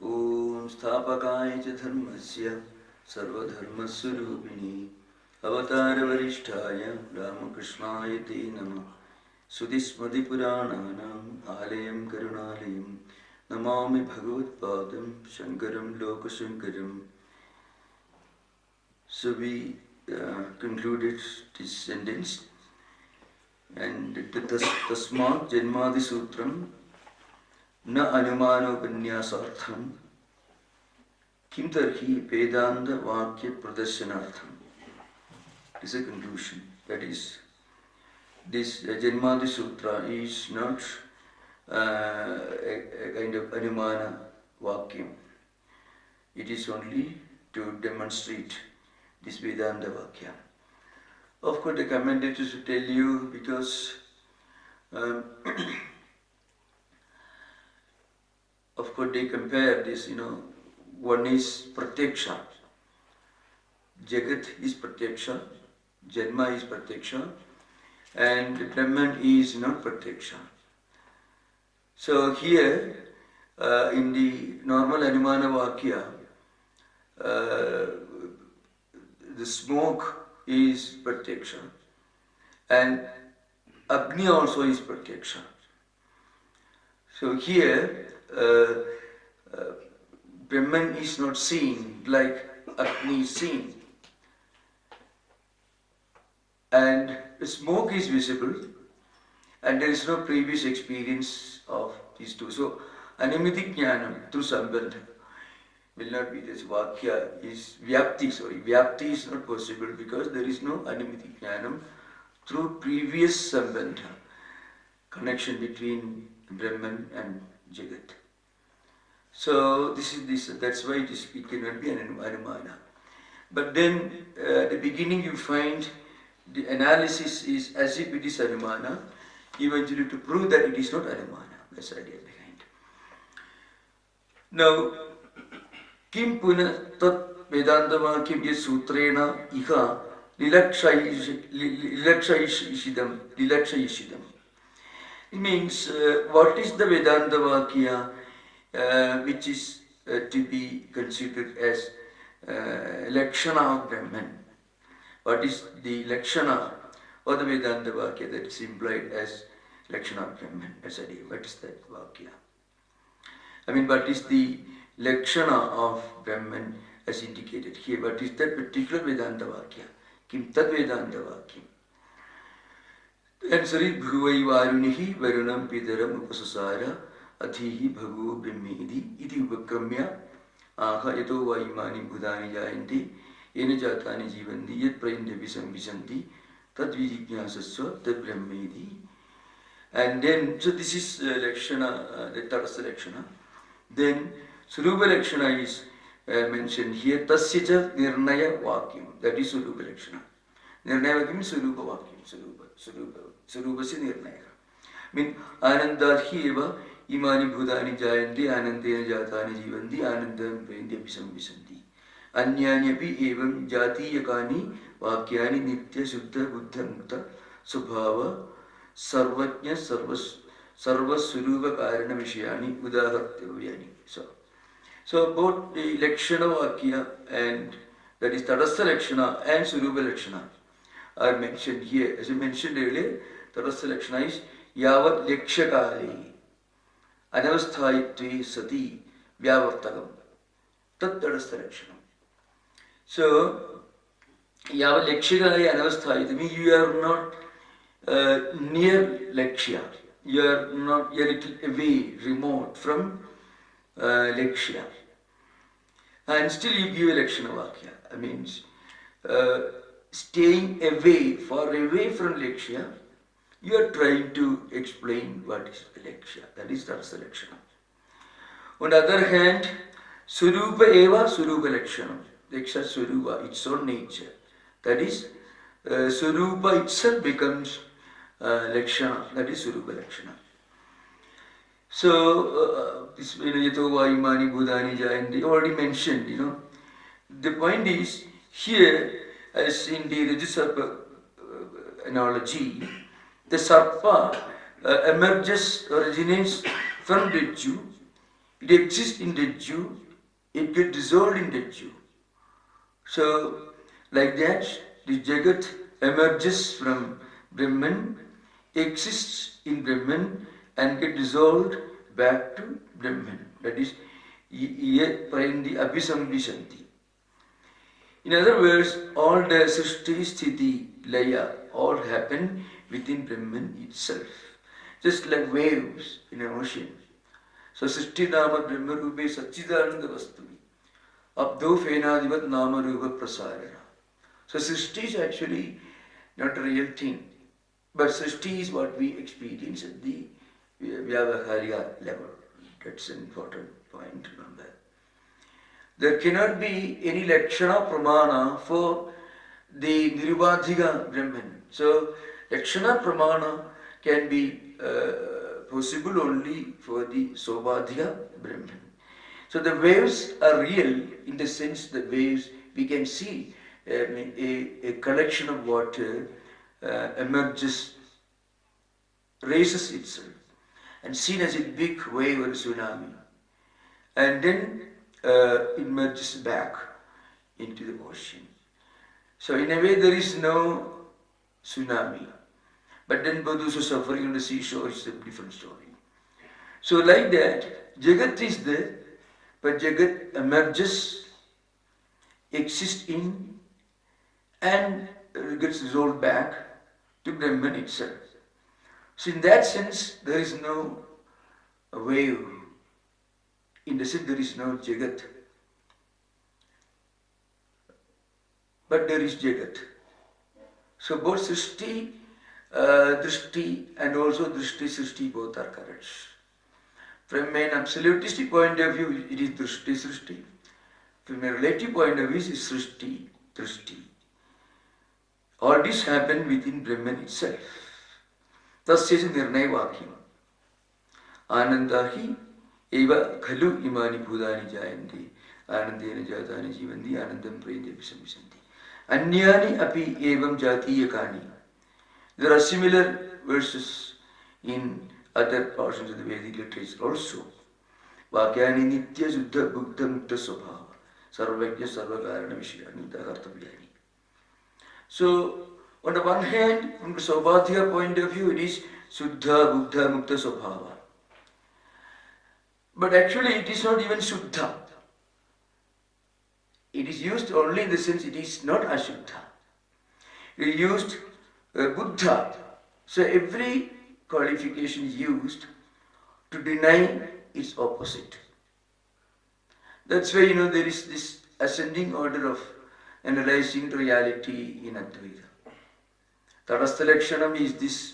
Om Sthapakaya cha dharmasya sarvadharmaswarupini avatara varishtaya Ramakrishnaya te namah Sudismati Purananam Alayam Karunalayam Namami Bhagavad-padam Shankaram Lokashankaram. So we concluded this sentence, and Tasmat Janmadi Sutram Na Anumano Panyasartham Kim Tarhi Vedanta Vakya Pradashanartham. This is a conclusion. That is, this Janmadi Sutra is not a kind of Anumana Vakyam. It is only to demonstrate this Vedanta Vakya. Of course, the commentators will tell you, because of course they compare this, one is Pratyaksha. Jagat is Pratyaksha, Janma is Pratyaksha, and Brahman is not Pratyaksha. So here, in the normal Anumana Vakya, the smoke is Pratyaksha, and Agni also is Pratyaksha. So here, Brahman is not seen like Agni is seen, and the smoke is visible, and there is no previous experience of these two. So Anumiti Jnanam through Sambandha will not be this. Vakya is Vyapti is not possible because there is no Anumiti Jnanam through previous Sambandha, connection between Brahman and Jagat. So that's why it cannot be an Anumana. But then at the beginning you find the analysis is as if it is Anumana, eventually to prove that it is not Anumana. That's the idea behind. Now, Kim Puna Tat Vedantama Kim Yet Sutrena Iha Lilakshaishidam. It means what is the Vedanta Vakya which is to be considered as Lakshana of Brahman. What is the Lakshana or the Vedanta Vakya that is implied as Lakshana of Brahman? That's the idea. What is that Vakya? What is the Lakshana of Brahman as indicated here? What is that particular Vedanta Vakya? Kim Tad Vedanta Vakya? And Sri Bhuvai Varunihi Varunam Pidaram Upasasara Adhihi Bhagu Brahmedi Iti Upakramya Aha Yato Vaimani Bhudani Jayanti Yena Jatani Jivandi Yat Prayinde Visam Visanti Tad Vijijnasaswa Tad Brahmedi. And then, so this is Lakshana, the Tarasa Lakshana. Then Surupa Lakshana is mentioned here. Tasya Nirnaya Vakyam. That is Surupa Lakshana. Nirnaya Vakyam is Surupa Vakyam. Surupa se Nirnaya. Anandadhi eva imani bhudani jayanti anandena jatani jivanti anandam prendya visamvisanti. Anyanyapi evam jatiyakani vakyani nitya suddha buddha mukta subhava sarvajna sarvasuruva karana vishayani udahartyavyani. So both the Lakshana Vakya, and that is Tadastha Lakshana and Surupa Lakshana, are mentioned here. As I mentioned earlier, Tadastha Lakshana is Yavat Lakshakali Anavasthayitvi Sati Vyavartakam. Tat Tadastha Lakshana. So Yavat Lakshakali Anavasthayitvi means you are not near Lakshya. You are not, you are a little away, remote from Lakshya. And still you give a Lakshana Vakya. Staying away, far away from Lakshya, you are trying to explain what is Lakshya. That is Tarasa Lakshana. On the other hand, Surupa Eva Surupa Lakshana. Lakshya Surupa, its own nature. That is, Surupa itself becomes Lakshana. That is Surupa Lakshana. So, this Yato Vaimani Bhudani Jayanti, already mentioned, The point is, here, as in the Rajasarpa analogy, the Sarpa originates from Riju It exists in the Jew, it gets dissolved in the Jew. So, like that, the Jagat emerges from Brahman, exists in Brahman, and gets dissolved back to Brahman. That is, Prayandi Abhisambhishanti. In other words, all the Srishti, Sthiti, Laya, all happen within Brahman itself. Just like waves in an ocean. So, Srishti Nama Brahma Rupe Satchidananda Vastuni. Abdo Fenadivat Nama Rupa Prasarana. So, Srishti is actually not a real thing. But Srishti is what we experience at the Vyavaharya level. That's an important point to remember. There cannot be any Lakshana Pramana for the Nirubadhiga Brahman. So, Lakshana Pramana can be possible only for the Sobadhiga Brahman. So, the waves are real in the sense that waves we can see a collection of water emerges, raises itself, and seen as a big wave or tsunami, and then it merges back into the ocean. So in a way there is no tsunami, but then for those who are suffering on the seashore, it's a different story. So like that, Jagat is there, but Jagat emerges, exists in, and gets dissolved back to Brahman itself. So in that sense, there is no wave. In the sense, there is no Jagat. But there is Jagat. So both Srishti, Drishti, and also Drishti, Srishti, both are correct. From an absolutistic point of view, it is Drishti, Srishti. From a relative point of view, it is Srishti, Drishti. All this happened within Brahman itself. Thus says Nirnaya Vakyam. Anandahi eva khalu imani bhudani jayanti. Anandena jatani jivanti anandam prayante abhisambhisanti. Anyani api evam jatiyakani. There are similar verses in other portions of the Vedic literature also. Vakyani nitya suddha bhukta mukta svabhava. Sarvajya sarvakarana vishayani dahartabhyani. So, on the one hand, from the Saubhadhya point of view, it is Suddha, Buddha, Mukta, Svabhava. But actually, it is not even Suddha. It is used only in the sense it is not Ashuddha. It is used Buddha. So, every qualification is used to deny its opposite. That's why, there is this ascending order of analyzing reality in Advaita. Tadastha Lakshanam is this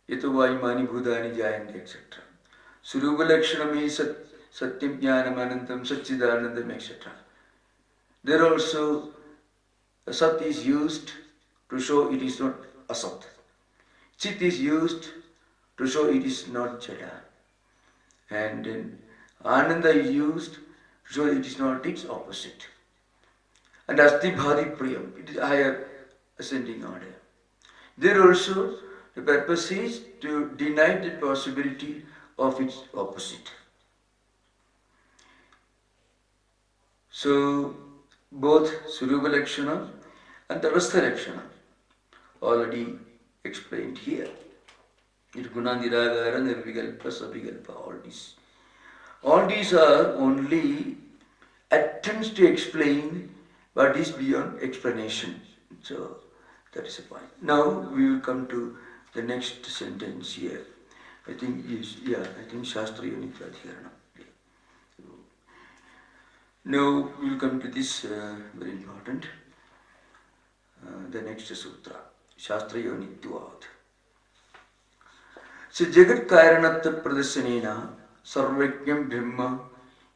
Yato Vaimani Bhudani Jayanti, etc. Surupa Lakshanam is Satyam Jnanam Anantam Satchidanandam, etc. There also Sat is used to show it is not Asat. Chit is used to show it is not Jada. And then Ananda is used to show it is not its opposite. And Asti Bhadi Priyam, it is higher ascending order. There also, the purpose is to deny the possibility of its opposite. So, both Surupa Lakshana and Tadastha Lakshana already explained here. Nirguna, Niragara, Nirvikalpa, Savikalpa, all these. All these are only attempts to explain what is beyond explanation. So, that is the point. Now we will come to the next sentence here. I think Shastra Unit Adhirana. Now we will come to this very important, the next sutra, Shastra Unitvad. So Jagat Karanatva Pradarsanena Sarvajnam Brahma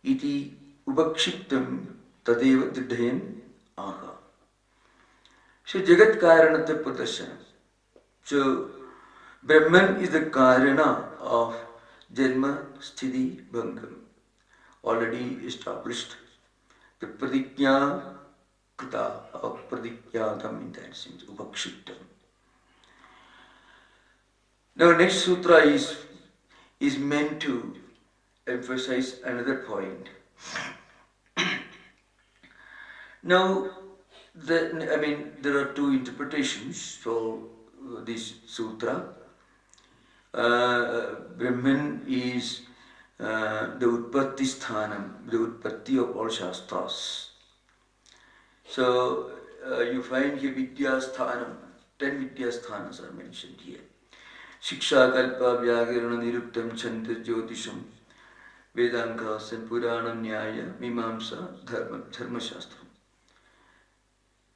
iti Ubakshiptam Tadeva Didhayan Aha. So Jagat Karanatva Pradarsanam. So Brahman is the Karana of Janma, Sthiti, Bhangam. Already established. The Pradigya Krita or Pradigyatam in that sense, Ubakshiptam. Now next sutra is meant to emphasize another point. Now, there are two interpretations for this sutra. Brahman is the Utpatti Sthanam, the Utpatti of all Shastras. So you find here Vidya Sthanam, 10 Vidya Sthanas are mentioned here. Shiksha Kalpa Vyagirana Niruptam Chandra Jyotisham Vedankas and Puranam Nyaya Mimamsa Dharma Shastra.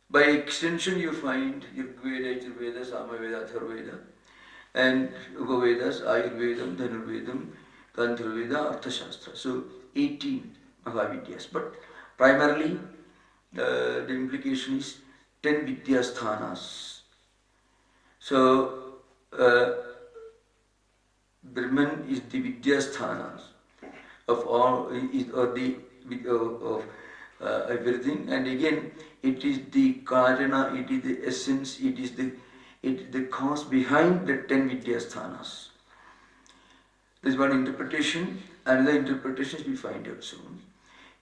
By extension you find Rigveda, Yajurveda, Samaveda, Atharveda, and Upavedas, Ayurvedam, Dhanurvedam, Gandharveda, Arthashastra. So 18 Mahavidyas. But primarily the implication is 10 Vidyasthanas. So Brahman is the Vidyasthanas of all, of everything, and again it is the Karana, it is the essence, it is the cause behind the 10 Vidyasthanas. This is one interpretation. Another interpretation we find out soon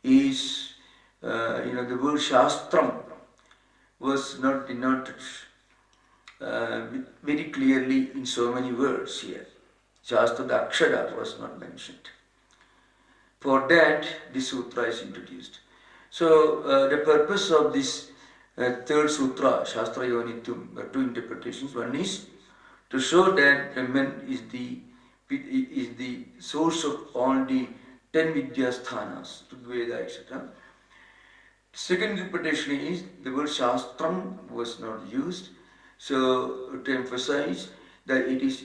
is the word Shastram was not denoted very clearly in so many words here. Shastra, the Akshara was not mentioned. For that, this sutra is introduced. So the purpose of this third sutra, Shastra Yonitum, two interpretations. One is to show that Brahman is the source of all the 10 Vidyasthanas, Rigveda, etc. Second interpretation is the word Shastram was not used. So to emphasize that it is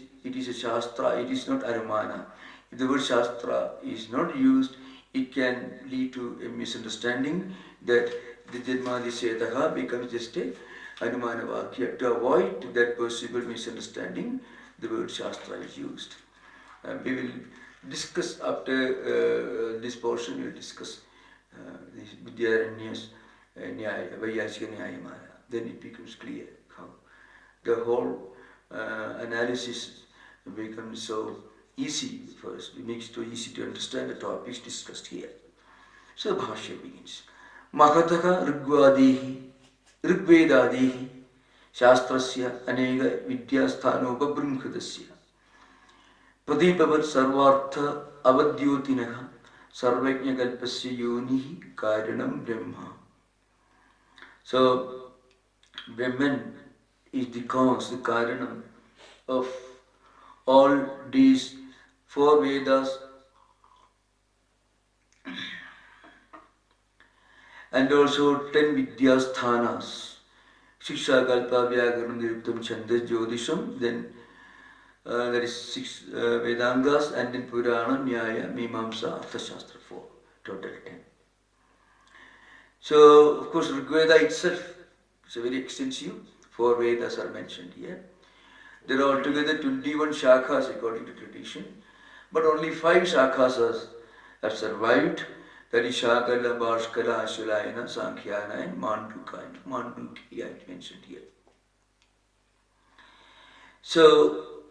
a Shastra, it is not Arumana. If the word Shastra is not used, it can lead to a misunderstanding that the Janmadisetaha becomes just a Anumana Vakya. To avoid that possible misunderstanding, the word Shastra is used. We will discuss after this portion, we will discuss the Vidyaranyas Nyaya, Vaiyasika Nyayamara. Then it becomes clear how the whole analysis becomes so easy for us. It makes it so easy to understand the topics discussed here. So the Bhashyam begins. Mahataka Rigvedadehi Shastrasya Anega Vidyasthanopabrimkhadasya Padipavat Sarvartha Avadyotinah Sarvajna Kalpasya Yonihi Karanam Brahma. So Brahman is the cause, the Karanam of all these 4 Vedas and also 10 Vidyasthanas. Shiksha, Kalpa, Vyagaram, Niruptam, Chandra, Jyotisham, then there is 6 Vedangas, and then Purana, Nyaya, Mimamsa, Arthashastra, 4, total 10. So, of course, Rigveda itself is a very extensive, 4 Vedas are mentioned here. There are altogether 21 shakhas according to tradition, but only 5 shakhas have survived. That is Shakala, Bhaskara, Ashulayana, Sankhyana, and Mandukya is mentioned here. So,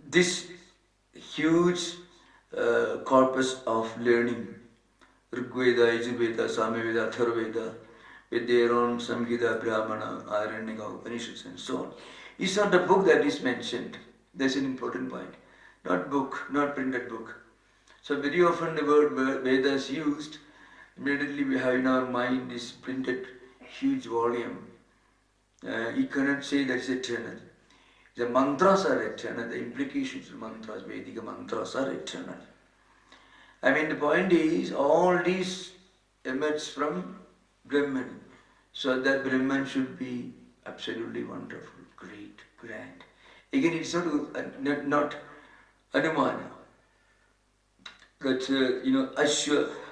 this huge corpus of learning, Rigveda, Yajurveda, Samaveda, Atharveda, with their own Samhita, Brahmana, Aranyaka, Upanishads, and so on, is not the book that is mentioned. That's an important point. Not book, not printed book. So very often the word Veda is used, immediately we have in our mind this printed huge volume. You cannot say that is eternal. The mantras are eternal, the implications of mantras, Vedic mantras are eternal. I mean, the point is, all these emanates from Brahman. So that Brahman should be absolutely wonderful, great, grand. Again, it's not Anumana. That,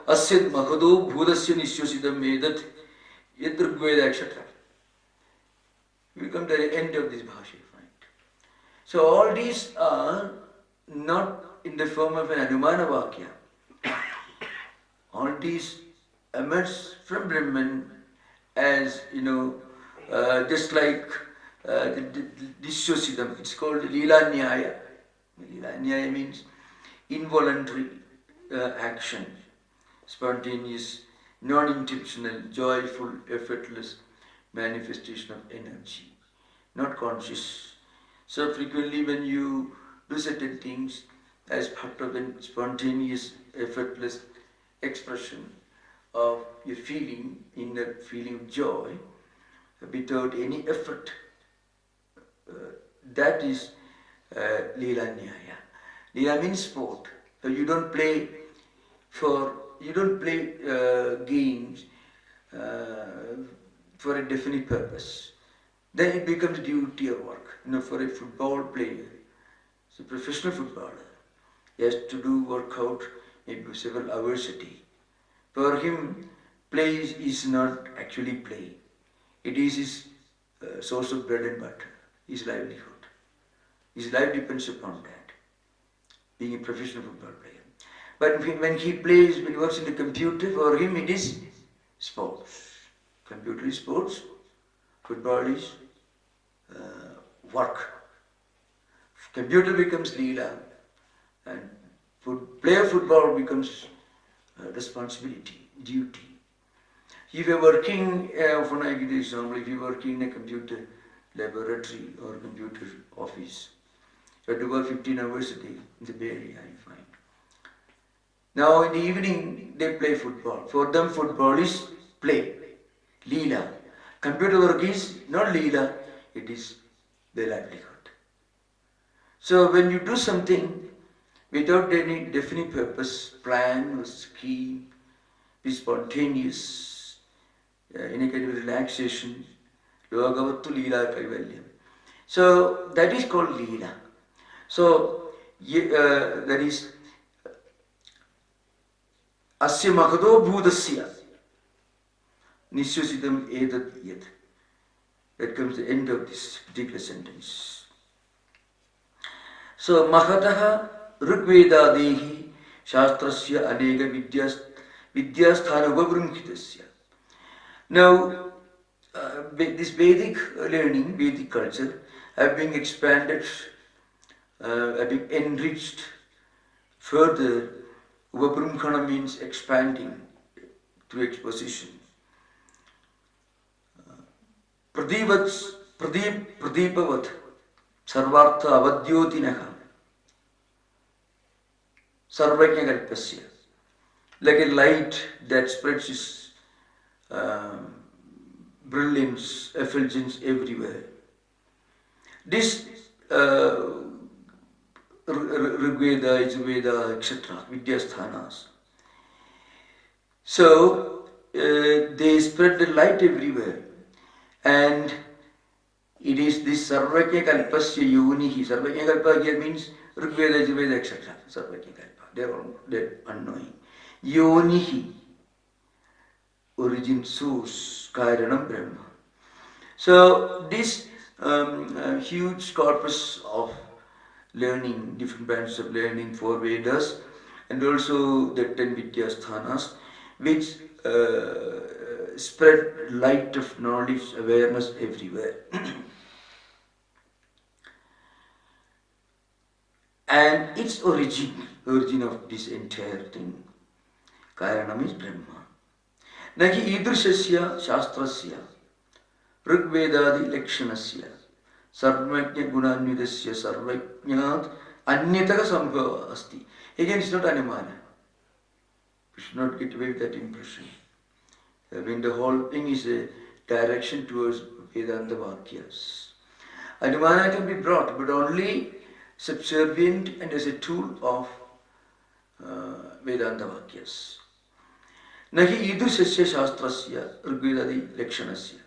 Asyad Mahado Bhudasya Nishyosidam Vedat Yadrugveda, etc. We come to the end of this Bhashya. So all these are not in the form of an Anumana Vakya. All these emanates from Brahman as, just like the Dishyosidam. It's called Leela Nyaya. Leela Nyaya means involuntary action, spontaneous, non-intentional, joyful, effortless manifestation of energy, not conscious. So frequently when you do certain things as part of a spontaneous, effortless expression of your feeling, inner feeling of joy, without any effort, that is Leela Nyaya. Leela means sport. So you don't play games for a definite purpose. Then it becomes duty or work. For a football player, it's a professional footballer. He has to do workout maybe several hours a day. For him, play is not actually play. It is his source of bread and butter, his livelihood. His life depends upon that, being a professional football player. But when he plays, when he works in the computer, for him it is sports. Computer is sports, football is work. Computer becomes Leela, and player football becomes responsibility, duty. If you are working, often I give the example, if you are working in a computer laboratory or computer office, you have to work 15 hours a day in the Bay Area, you find. Now in the evening, they play football. For them, football is play, Leela. Computer work is not Leela, it is their livelihood. So when you do something without any definite purpose, plan or scheme, be spontaneous, in a kind of relaxation, Yogavattu Leela Kaivalyam. So that is called Leela. So that is Asya Mahado Bhudasya Nisyasitam Edat Yad. That comes the end of this particular sentence. So Mahataha Rigvedadehi Shastrasya Anega Vidyasthana Vavrunkhitasya. Now, this Vedic learning, Vedic culture, have been expanded, have been enriched further. Vabhrumkhana means expanding through exposition. Pradeepavat Sarvartha Avadhyotinaha Sarvajnakalpasya. Like a light that spreads its brilliance, effulgence everywhere. This Rigveda, Yajurveda, etc., Vidyasthanas. So they spread the light everywhere, and it is this Sarvajna Kalpasya Yunihi. Sarvajna Kalpa here means Rigveda, Yajurveda, etc. Sarvajna Kalpa. They're unknowing. Yonihi, origin, source, Karanam Brahma. So this huge corpus of learning, different branches of learning, 4 Vedas, and also the 10 Vidyasthanas, which spread light of knowledge, awareness everywhere. And its origin of this entire thing, Karanam is Brahma. Nahi idrishasya shastrasya Rigvedadi lakshanasya Sarvajna gunanyudasya sarvajnat anyataka sambhava asti. Again, it's not anumana. We should not get away with that impression. I mean, the whole thing is a direction towards Vedanta Vakyas. Anumana can be brought, but only subservient and as a tool of Vedanta Vakyas. Nahi idusasya shastrasya Rigvedadi lakshanasya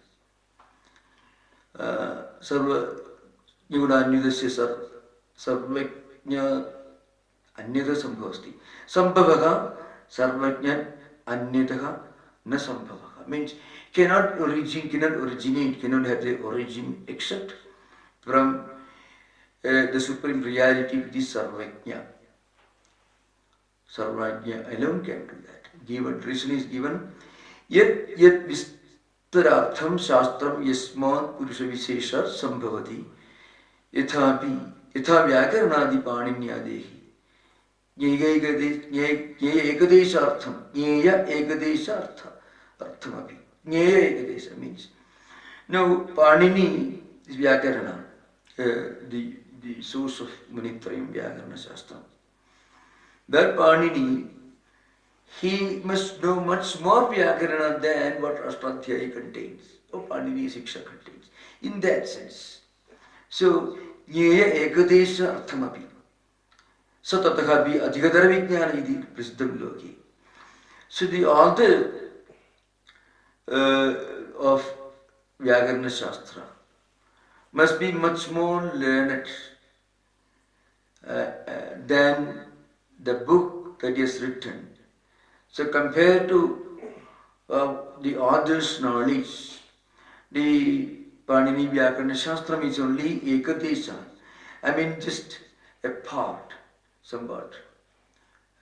Sarva Nyudanyudasya Sarvajna Anyata Sambhavasti. Sambhavaha Sarvajna Anyataha Na Sambhavaha. Means cannot originate, cannot have the origin except from the Supreme Reality, which is Sarvajna. Sarvajna alone can do that. Given, reason is given. Yet Vistarartham Shastram Yasmat Purusha Vishesha Sambhavati Yatha Vyakarnadi Panimyadehi ekadeshartham, jnaya ekadeshartha, arthamapi. Jnaya ekadesha means. Now, Panini is Vyakarana, the source of Munitrayam Vyakarana Shastra. That Panini, he must know much more Vyakarana than what Ashtadhyayi contains, or Panini Siksha contains. In that sense. So, Jnaya ekadesha arthamapi. Satatakabi adhigadara vijnana iti prasiddham loki. So the author of Vyakarana Shastra must be much more learned than the book that he has written. So compared to the author's knowledge, the Panini Vyakarana Shastra is only ekadesha. I mean just a part, somewhat,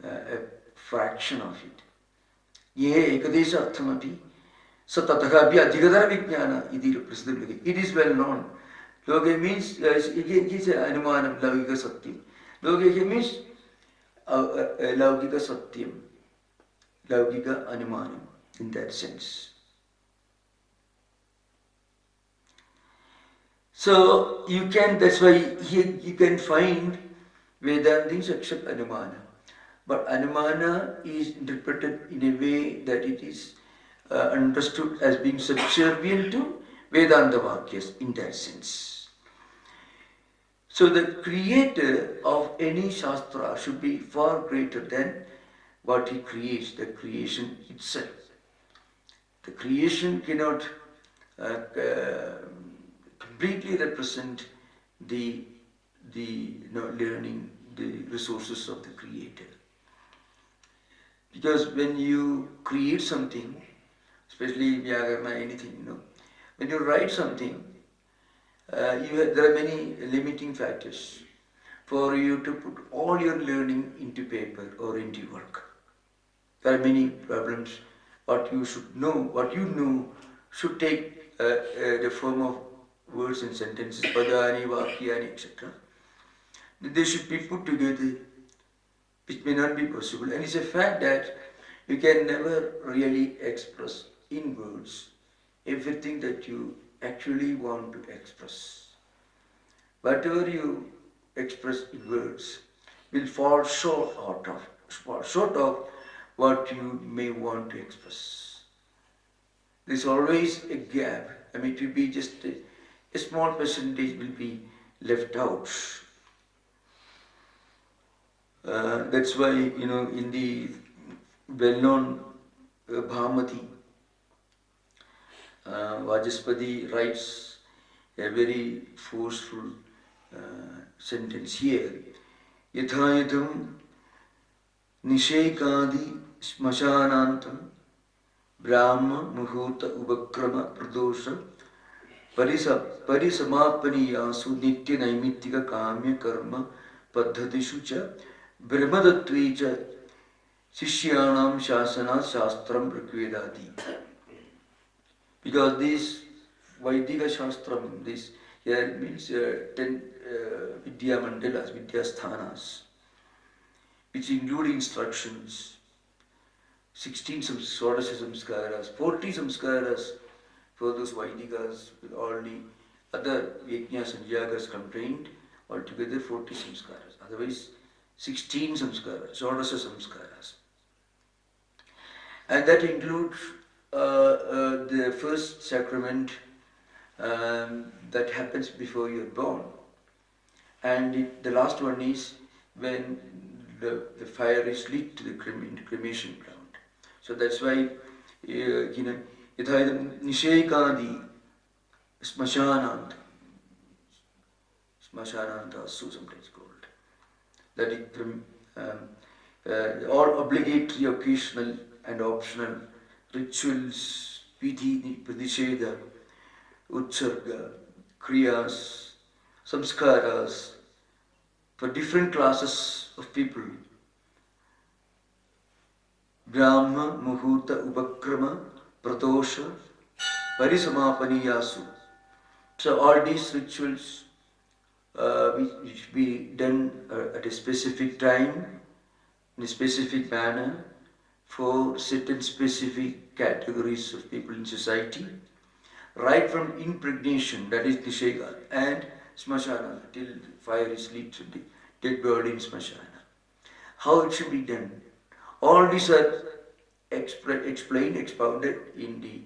a fraction of it. Ye ekadesha arthamapi satatakapi adhigadara vijnana iti prasiddham. It is well known. Loge means, it is anumanam laugika satyam. Loge means laugika satyam. Laugika anumanam in that sense. So you can, that's why here you can find Vedantins accept Anumana. But Anumana is interpreted in a way that it is understood as being subservient to Vedanta Vakyas in that sense. So the creator of any Shastra should be far greater than what he creates, the creation itself. The creation cannot completely represent the learning, the resources of the creator. Because when you create something, especially Vyakarana, anything, when you write something, there are many limiting factors for you to put all your learning into paper or into work. There are many problems. What you should know, what you know, should take the form of words and sentences, padani, vakyani, etc. They should be put together, which may not be possible. And it's a fact that you can never really express in words everything that you actually want to express. Whatever you express in words will fall short of what you may want to express. There's always a gap. I mean, it will be just a small percentage will be left out. That's why, in the well-known Bhamati, Vajaspati writes a very forceful sentence here. Yathayatham nishekadi smashanantam Brahma Muhurta Upakrama Pradosha Parisamapaniyasu Nitya Naimittika Kamya Karma Paddhatishu cha Brahmadattve cha Shishyanam Shasana Shastram Prakvedati. Because this Vaidika Shastram, this here means 10 Vidya Mandalas, Vidya Sthanas, which include instructions, 16 Swadasha Samskaras, 40 Samskaras for those Vaidikas, with all the other Yajnas and Yagas contained, altogether 40 Samskaras. Otherwise, 16 Samskaras, Swadasha Samskaras. And that includes the first sacrament that happens before you're born. And the last one is when the fire is lit to the cremation ground. So that's why, Yathaidam Nishekadi Smashananta so sometimes called. That it, all obligatory, occasional and optional rituals, vidhi, pradisheda, utsarga, kriyas, samskaras, for different classes of people. Brahma, Muhurta, Upakrama, Pratosha, Parisamapaniyasu. So all these rituals which be done at a specific time in a specific manner for certain specific categories of people in society, right from impregnation, that is Nishega, and Smashana, till fire is lit to the dead body in Smashana. How it should be done. All these are explained, expounded in the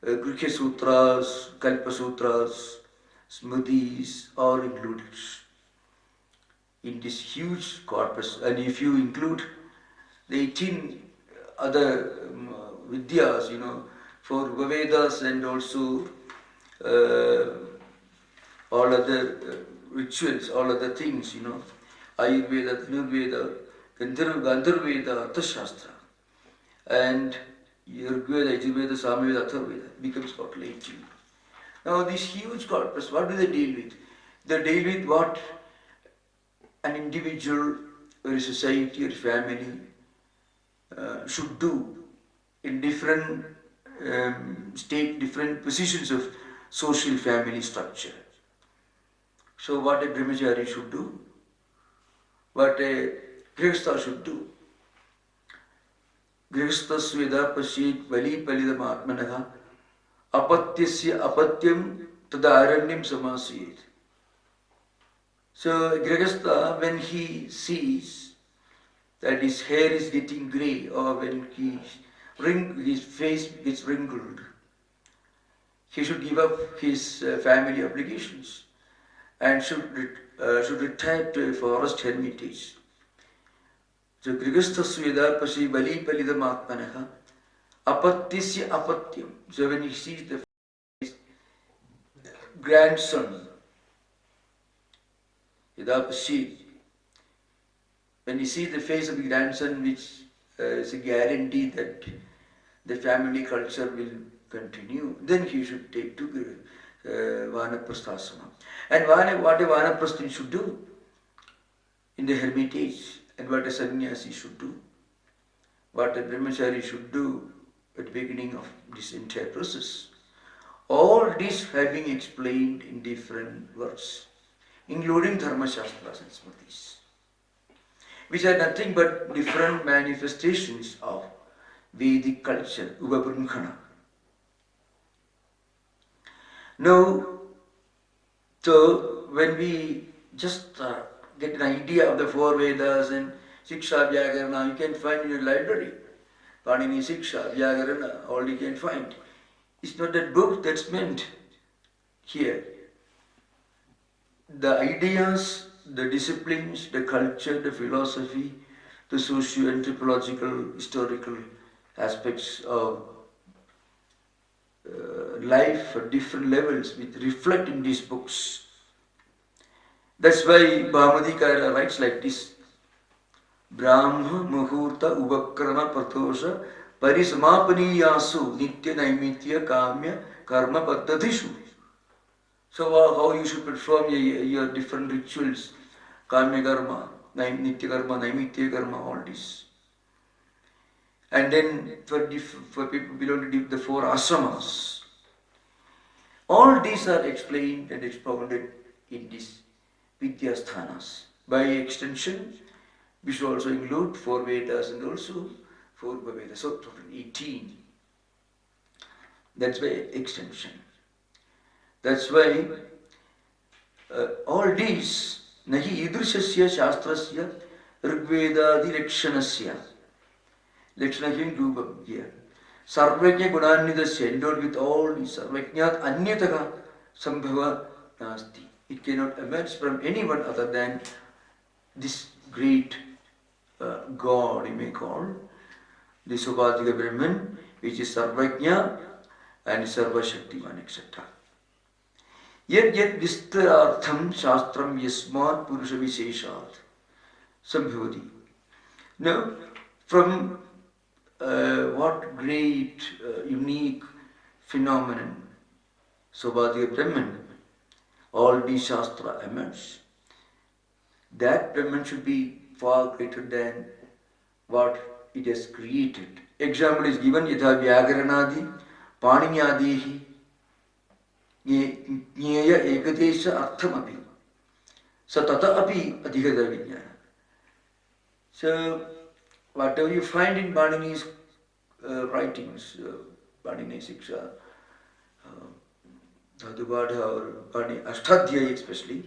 Grihya Sutras, Kalpa Sutras, Smritis are included in this huge corpus. And if you include the 18 other Vidyas, for Vedas and also all other rituals, all other things, Ayurveda, Dhanurveda, Gandharveda, Arthashastra, and Rigveda, Yajurveda, Samaveda, Atharvaveda becomes total 18. Now this huge corpus, what do they deal with? They deal with what an individual or a society or family should do in different different positions of social family structure. So what a brahmachari should do, what a grihastha should do. Grihasthasveda pasyet vali palidam atmanaha apatyasya apatyam tadaranyam samasiyet. So grihastha, when he sees that his hair is getting grey, or when his face gets wrinkled, he should give up his family obligations and should retire to a forest hermitage. So grihasthasveda pasi bali palidam atmanaha apatyasya apatyam. So when he sees the grandson, when you see the face of the grandson, which is a guarantee that the family culture will continue, then he should take to Vanaprasthasana. And what a Vanaprasthin should do in the hermitage, and what a sannyasi should do, what a brahmachari should do at the beginning of this entire process. All this have been explained in different works, including Dharma Shastras and Smritis, which are nothing but different manifestations of Vedic culture, Upabrahmana. Now, so when we just get an idea of the four Vedas and Shiksha, Vyakarana, you can find in your library. Panini, Shiksha, Vyakarana, all you can find. It's not that book that's meant here. The ideas, the disciplines, the culture, the philosophy, the socio-anthropological, historical aspects of life at different levels which reflect in these books. That's why Bhamadikara writes like this: Brahma Muhurta Upakrama Patosha Parismapaniyasu Nitya Naimitya Kamya Karma Paddhatishu. So how you should perform your different rituals, Kamya Karma, Nitya Karma, Naimitya Karma, all this. And then for people belonging to the four ashramas, all these are explained and expounded in these Vidyasthanas. By extension, we should also include four Vedas and also four Vedas, so 18. That's by extension. That's why all these nahi idrishasya shastrasya rigvedadi lakshanasya. Lakshanahim rupam here. Sarvajna gunannidasya, endowed with all these sarvajnat anyataka sambhava nasti. It cannot emerge from anyone other than this great God, you may call, the Subhadhika Brahman, which is Sarvajna and Sarva Shaktiman, etc. Yet vistarartham shastram yasmat purusha visheshat sambhavati. Now, from what great, unique phenomenon, Subhadhika Brahman, all these Shastra emerge. That Brahman should be far greater than what it has created. Example is given: Yatha Vyagaranadi, Paninyadihi, Nyaya Ekadesha Arthamapi, Satata Api Adhigada Vijnana. So, whatever you find in Panini's writings, Panini Siksha, Dhatupada or Panini Ashtadhyayi especially,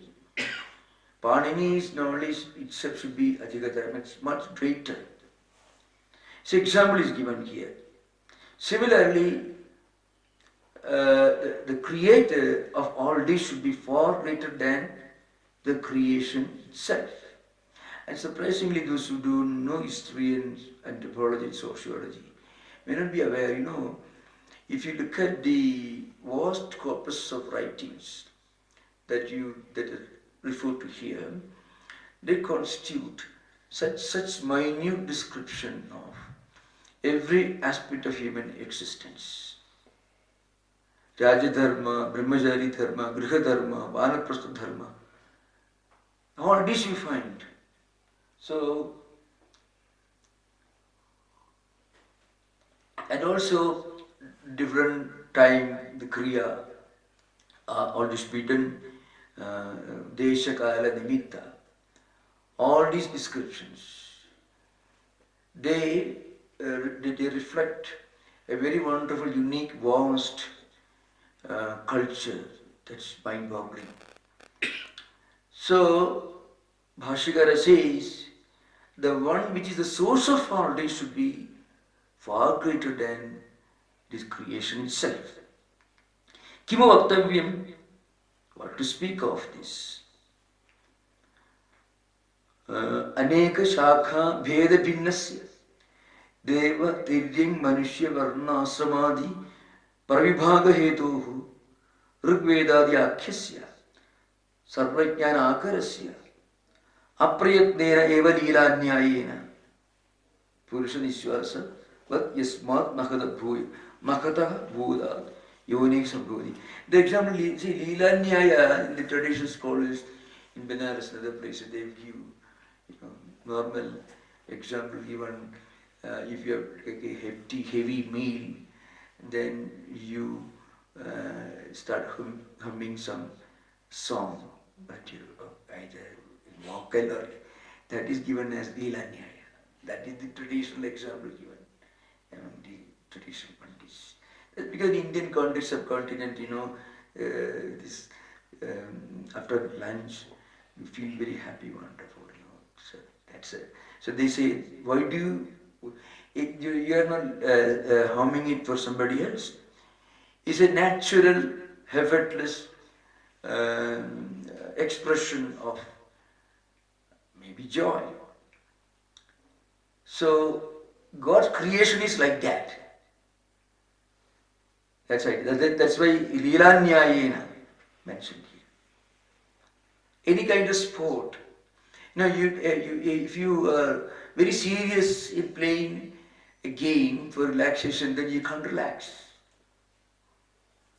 Panini's knowledge itself should be Adhikatara, much greater. So, example is given here. Similarly, the creator of all this should be far greater than the creation itself. And surprisingly, those who don't know history and anthropology and sociology may not be aware, if you look at the vast corpus of writings that are referred to here, they constitute such minute description of every aspect of human existence. Rajadharma, Brahmachari Dharma, Griha Dharma, Vanaprastha Dharma, all this you find. So, and also different time, the Kriya, all this beaten, Desha, Kala, Nimitta, all these descriptions, they reflect a very wonderful, unique, vast culture that's mind-boggling. So, Bhashyakara says, the one which is the source of all this should be far greater than this creation itself. Kimu Vaktavyam, what to speak of this? Aneka Shakha Bheda Bhinnasya Deva Tiryang Manushya Varna Samadhi Parvibhaga Hetuhu Rigvedadi Akhyasya Sarvajnana Akarasya Aprayatnena Eva Leelanyayena Purusha Nishwasa Vat Yasmat Nakata Bhuda Yonik Sambhodhi. The example, see, Leelanyaya in the traditional scholars in Benares and other places, they give normal example given. If you have like a heavy meal, then you start humming some song, but you either vocal or that is given as Leelanyaya. That is the traditional example given among the traditional pandits. That's because the Indian context, subcontinent, this after lunch, you feel very happy, wonderful. So that's it. So they say, why do you are not humming it for somebody else? It's a natural, effortless expression of maybe joy. So God's creation is like that. That's right. That's why Leelanyayena mentioned here. Any kind of sport. If you are very serious in playing a game for relaxation, then you can't relax.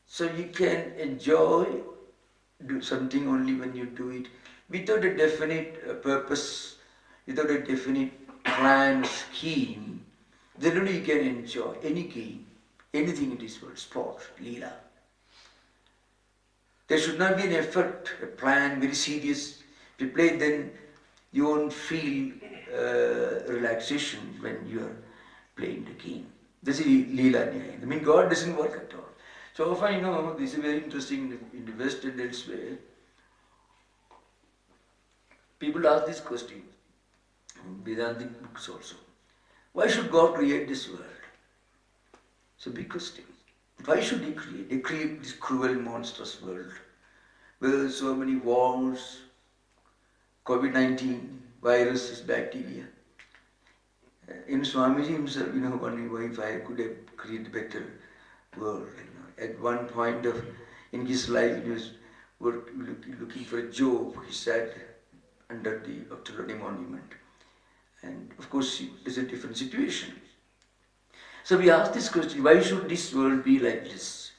So you can do something only when you do it without a definite purpose, without a definite plan, scheme. Then only you can enjoy any game, anything in this world, sport, leela. There should not be an effort, a plan, very serious. If you play, then you won't feel relaxation when you are playing the game. This is leela. I mean, God doesn't work at all. So often, this is very interesting in the West and elsewhere. People ask this question, Vedantic books also. Why should God create this world? It's a big question. Why should He create? He create this cruel, monstrous world where there are so many wars, COVID-19, viruses, bacteria. In Swamiji himself, wondering why I could have created a better world. At one point in his life, he was looking for a job. He sat under the October monument. And of course, it's a different situation. So we ask this question, why should this world be like this?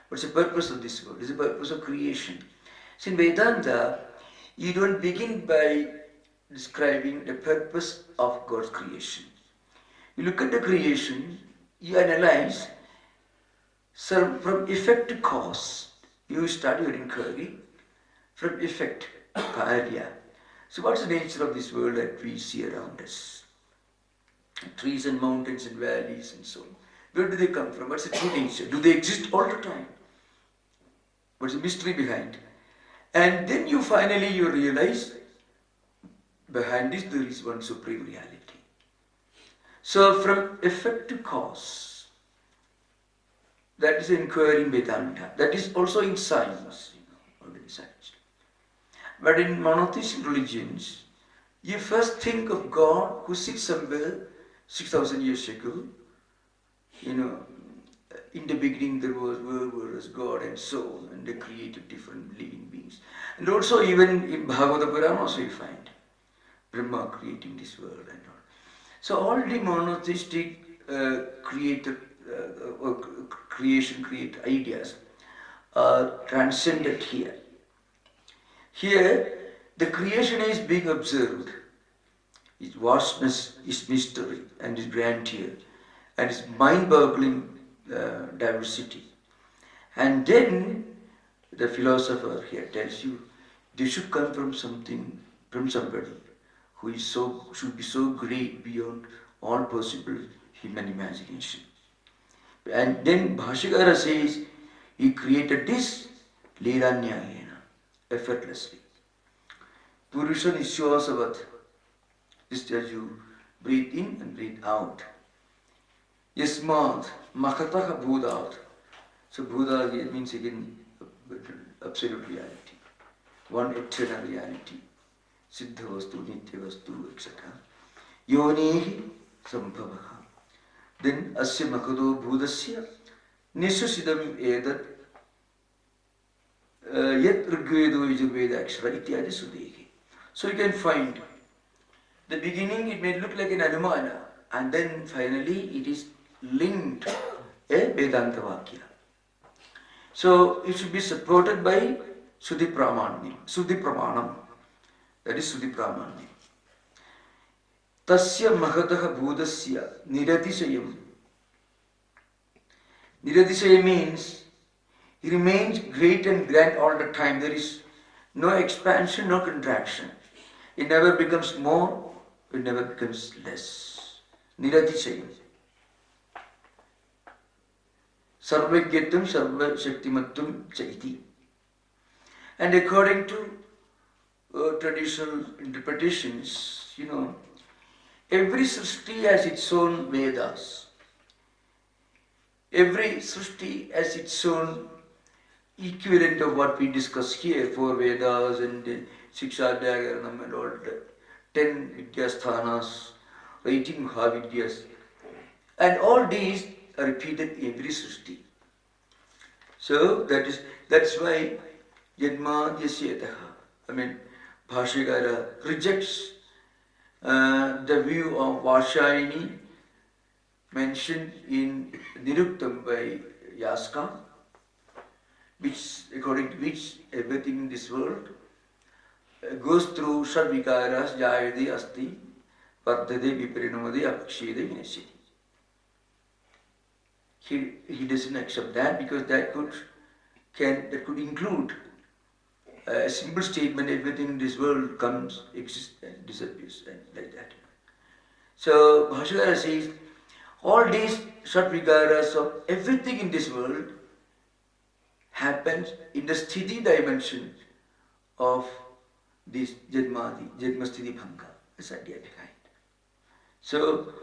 What's the purpose of this world? What's the purpose of creation? So in Vedanta, you don't begin by describing the purpose of God's creation. You look at the creation, you analyze, so from effect to cause, you start your inquiry, from effect, karya. So what's the nature of this world that we see around us? Trees and mountains and valleys and so on. Where do they come from? What's the true nature? Do they exist all the time? What's the mystery behind? And then you realize behind this there is one supreme reality. So from effect to cause, that is inquiry in Vedanta. That is also in science, already science. But in monotheistic religions, you first think of God who sits somewhere 6,000 years ago. In the beginning there was God and so on, and they created different living beings. And also even in Bhagavata Purana also you find Brahma creating this world and all. So all the monotheistic creation ideas are transcended here. Here, the creation is being observed. Its vastness, its mystery, and its grandeur, and its mind-boggling diversity. And then the philosopher here tells you they should come from somebody who should be so great beyond all possible human imagination. And then Bhashyakara says he created this Leelanyayena, effortlessly. Purusha Nishwasavat. This tells you breathe in and breathe out. Yasmat Makataha Bhudat. So Buddha means again absolute reality, one eternal reality. Siddha Vastu, Nitya Vastu, etc. Yonehi Sambhavaha. Then Asya Makado Bhudasya Nisusidam Edat Yet Rigvedo Yajurveda Akshara Ityadi Sudehi. So you can find the beginning, it may look like an Anumana, and then finally it is linked a Vedanta Vakya. So it should be supported by Suddhi Pramanam. That is Suddhi Pramanam. Tasya Mahataha Bhudasya Niradisayam. Niradisaya means he remains great and grand all the time. There is no expansion, no contraction. It never becomes more, it never becomes less. Niradisayam. Sarvagyatam Sarva Shaktimattum Chaiti. And according to traditional interpretations, every Srishti has its own Vedas. Every Srishti has its own equivalent of what we discuss here, 4 Vedas and Shiksha Dhyayaranam and all the 10 Vidyasthanas, 18 Mahavidyas. And all these are repeated in every Srishti. So that's why Yadmadyasyetaha, Bhashyakara rejects the view of Vashayani mentioned in Niruktam by Yaska, according to which everything in this world goes through Shadvikaras, Jayade Asti, Vardhade Viparinamade Apakshede Vinashiti. He doesn't accept that because that could include a simple statement, everything in this world comes, exists and disappears, and like that. So Bhashyakara says, all these Shatvigaras of everything in this world happens in the Sthiti dimension of this Janma Sthiti Bhanga. This idea behind. So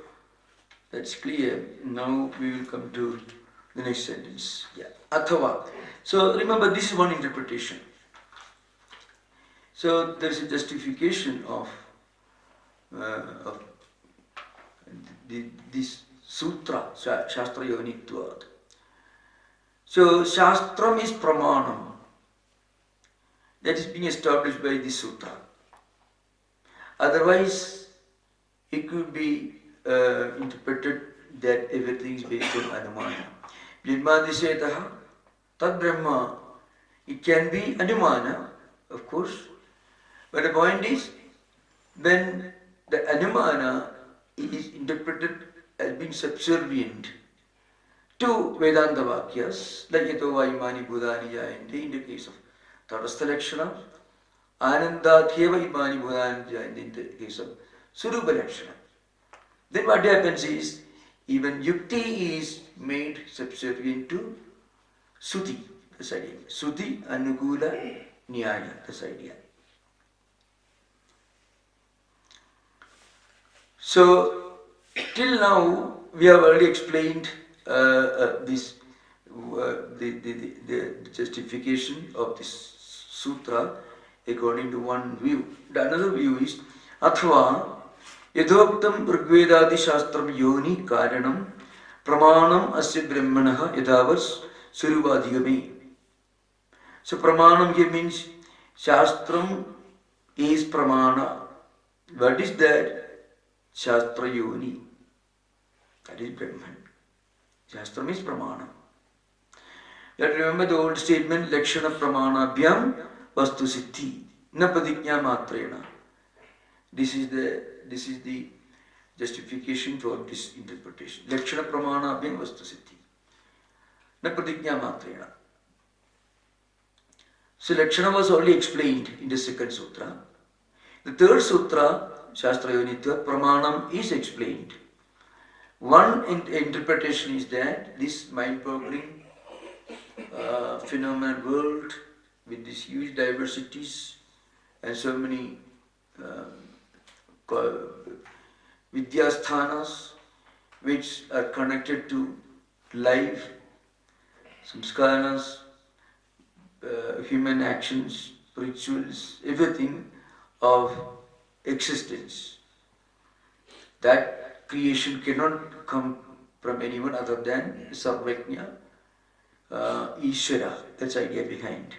that's clear. Now we will come to the next sentence. Yeah. Athava. So remember, this is one interpretation. So there is a justification of this sutra, Shastra Yonitvad. So Shastram is Pramanam. That is being established by this sutra. Otherwise, it could be interpreted that everything is based on Anumana. Brahmadisetaha, Tad Brahma. It can be Anumana, of course. But the point is, when the Anumana is interpreted as being subservient to Vedanta Vakyas, like Yato Vaimani Bhudani Jayante in the case of Tadastha Lakshana, Anandadhyeva imani bhutani in the case of Surupa Lakshana. Then what happens is, even Yukti is made subservient to Suti, this idea. Suti, Anukula, Nyaya, this idea. So, till now, we have already explained this, the justification of this sutra according to one view. The another view is, Athva, Yadhoktam Rigvedadi Shastram Yoni Karanam Pramanam Asya Brahmanaha Yadhavas Suruvadhigami. So Pramanam here means Shastram is Pramana. What is that? Shastra Yoni. That is Brahman. Shastram is Pramana. You have to remember the old statement, Lakshana Pramanabhyam Vastu Siddhi Na Pradignya Matrena. This is the justification for this interpretation. Lakshana Pramanabhyam Vastu Siddhi Na Pradignya Matrena. So Lakshana was already explained in the second sutra. The third sutra, Shastra Yonitva, Pramanam is explained. One interpretation is that this mind-boggling phenomenal world with these huge diversities and so many vidyasthanas which are connected to life, samskaras, human actions, rituals, everything of existence. That creation cannot come from anyone other than Sarvajna, Ishvara. That's the idea behind.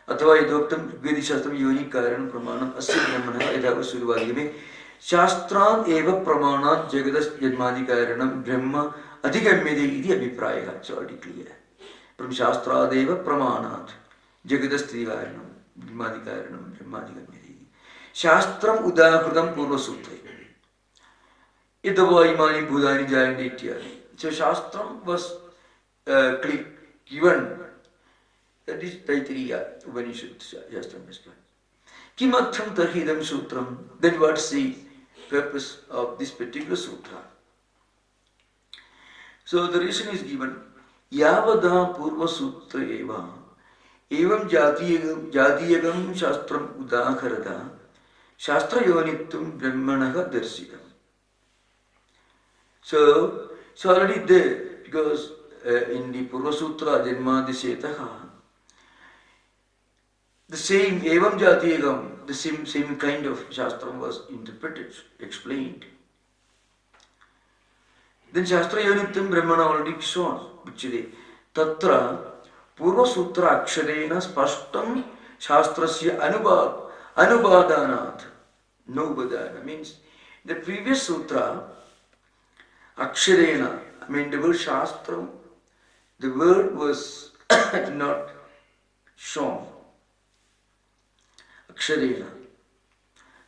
Athava yadoktam Vedi Shastram Yoni Karanam Pramanam Asya Brahmanaha Yadhava Suruvadhigame Shastran Eva Pramanat Jagadas Yadmadi Karanam Brahma Adhigamyade Idi Abhipraya. It's already clear. From Shastra Deva Pramanat Jagadas Trivaranam Yadmadi Karanam Brahma Adhigamyade. Shastram Udakrutam Purva Sutra. Idava Imani Bhudani Jayandi Ityadi. So Shastram was given. That is Taittiriya Upanishad Shastram explained. Kimatham tarhidam sutram. Then what's the purpose of this particular sutra? So the reason is given. Yavada purva sutra eva evam jatiyagam shastram udakharada shastra yonittum brahmanaha darsitam. So it's already there because in the Purva Sutra Janmadisetaha, the same Evam Jatiyagam, the same kind of Shastram was interpreted, explained. Then Shastra Yonittam Brahmana already shown, which is Tatra Purva Sutra Aksharena Spashtam Shastrasya Anubhadanat. No Badana means the previous Sutra Aksharena, I mean the word Shastram, the word was not shown. Aksharena.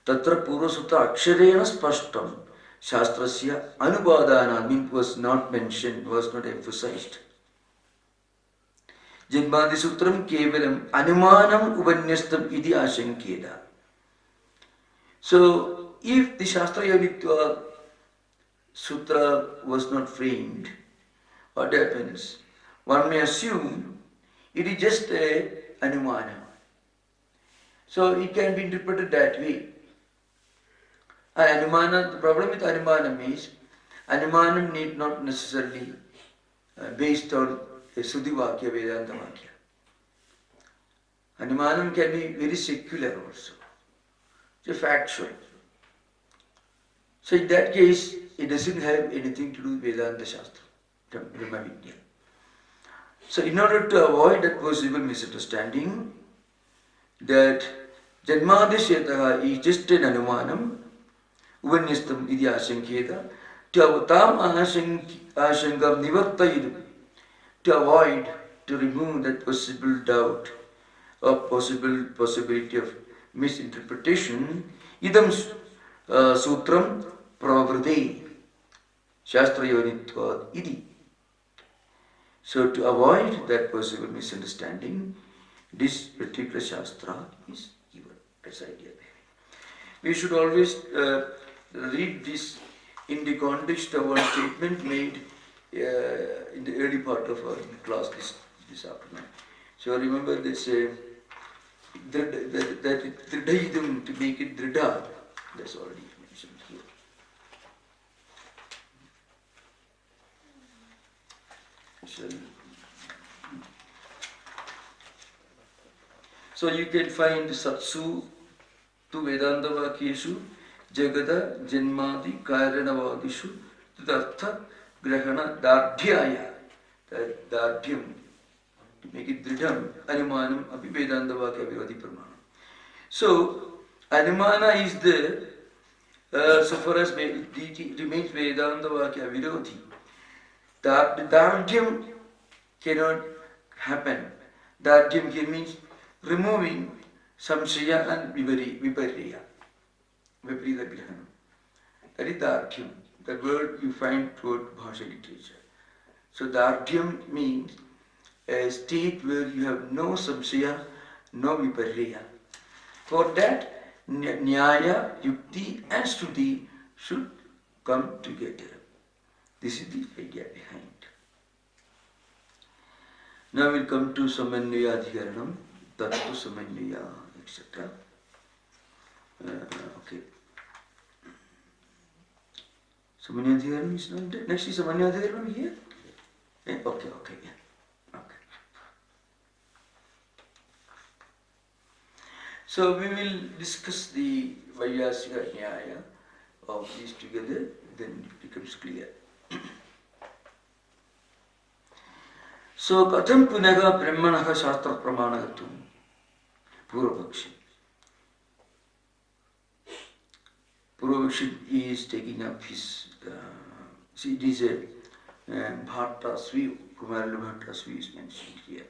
Tatra Purva Sutra Aksharena Spashtam Shastrasya Anubhadana means was not mentioned, was not emphasized. Janmadi Sutram Kevalam Anumanam Upanyastam Idi Ashankeda. So if the Shastra Yonitva Sutra was not framed, what happens? One may assume it is just an anumana. So it can be interpreted that way. Anumana, the problem with anumana is, anumana need not necessarily based on a Suddhi Vakya, Vedanta Vakya. Anumanam can be very secular also. It's factual. So in that case, it doesn't have anything to do with Vedanta Shastra, Brahma Vidya. So in order to avoid that possible misunderstanding, that Janmadishetaha is just an anumanam, Upanishtam idi ashanketa, to avatam ashankam nivartayidu, to avoid, to remove that possible doubt or possibility of misinterpretation, idam sutram pravrade shastra yonitvad idi. So to avoid that possible misunderstanding, this particular shastra is given. That's the idea. We should always read this in the context of one statement made in the early part of our class this afternoon. So remember this, that Dridhaidam, to make it Dridha, that's already mentioned here. So you can find Satsu to Vedanta Vakyeshu, Jagada Janmadi Karanavadishu, Tadartha Grahana Dardhyaya, Dardhyam, to make it Dridham, Anumanam, Api Vedanta Vakya Virodhi Pramana. So, Anumana is there, so far as it remains Vedanta Vakya Virodhi. Dardhyam cannot happen. Dardhyam here means removing samshaya and viparya. Viparita grahana. That is dardhyam. The word you find throughout Bhasha literature. So dardhyam means a state where you have no samshaya, no viparya. For that, nyaya, yukti and stuti should come together. This is the idea behind. Now we'll come to Samanyayadhikaranam, Tattva Samanyaya, etc. Okay. Samanyadhikaranam is not there. Next is Samanyadhikaranam here. Okay, yeah. Okay. So we will discuss the Vaiyasika Nyaya of these together, then it becomes clear. So, Katham Punaga Brahmanaha Shastra Pramanagatum Purvapakshi. Purvapakshi is taking up his, see, it is a Bhatta Svi, Kumarala Bhatta Svi is mentioned here.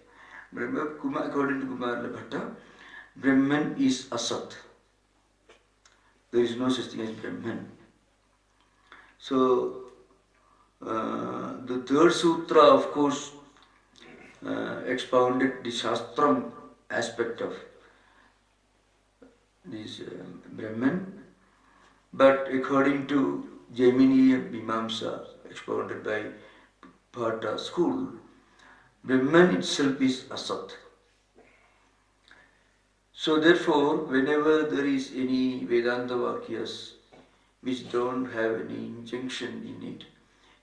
Remember, according to Kumarala Bhatta, Brahman is Asat. There is no such thing as Brahman. So, the third sutra, of course, expounded the Shastram aspect of this Brahman, but according to Jaimini Mimamsa, expounded by Bhatta school, Brahman itself is Asat. So therefore, whenever there is any Vedanta Vakyas which don't have any injunction in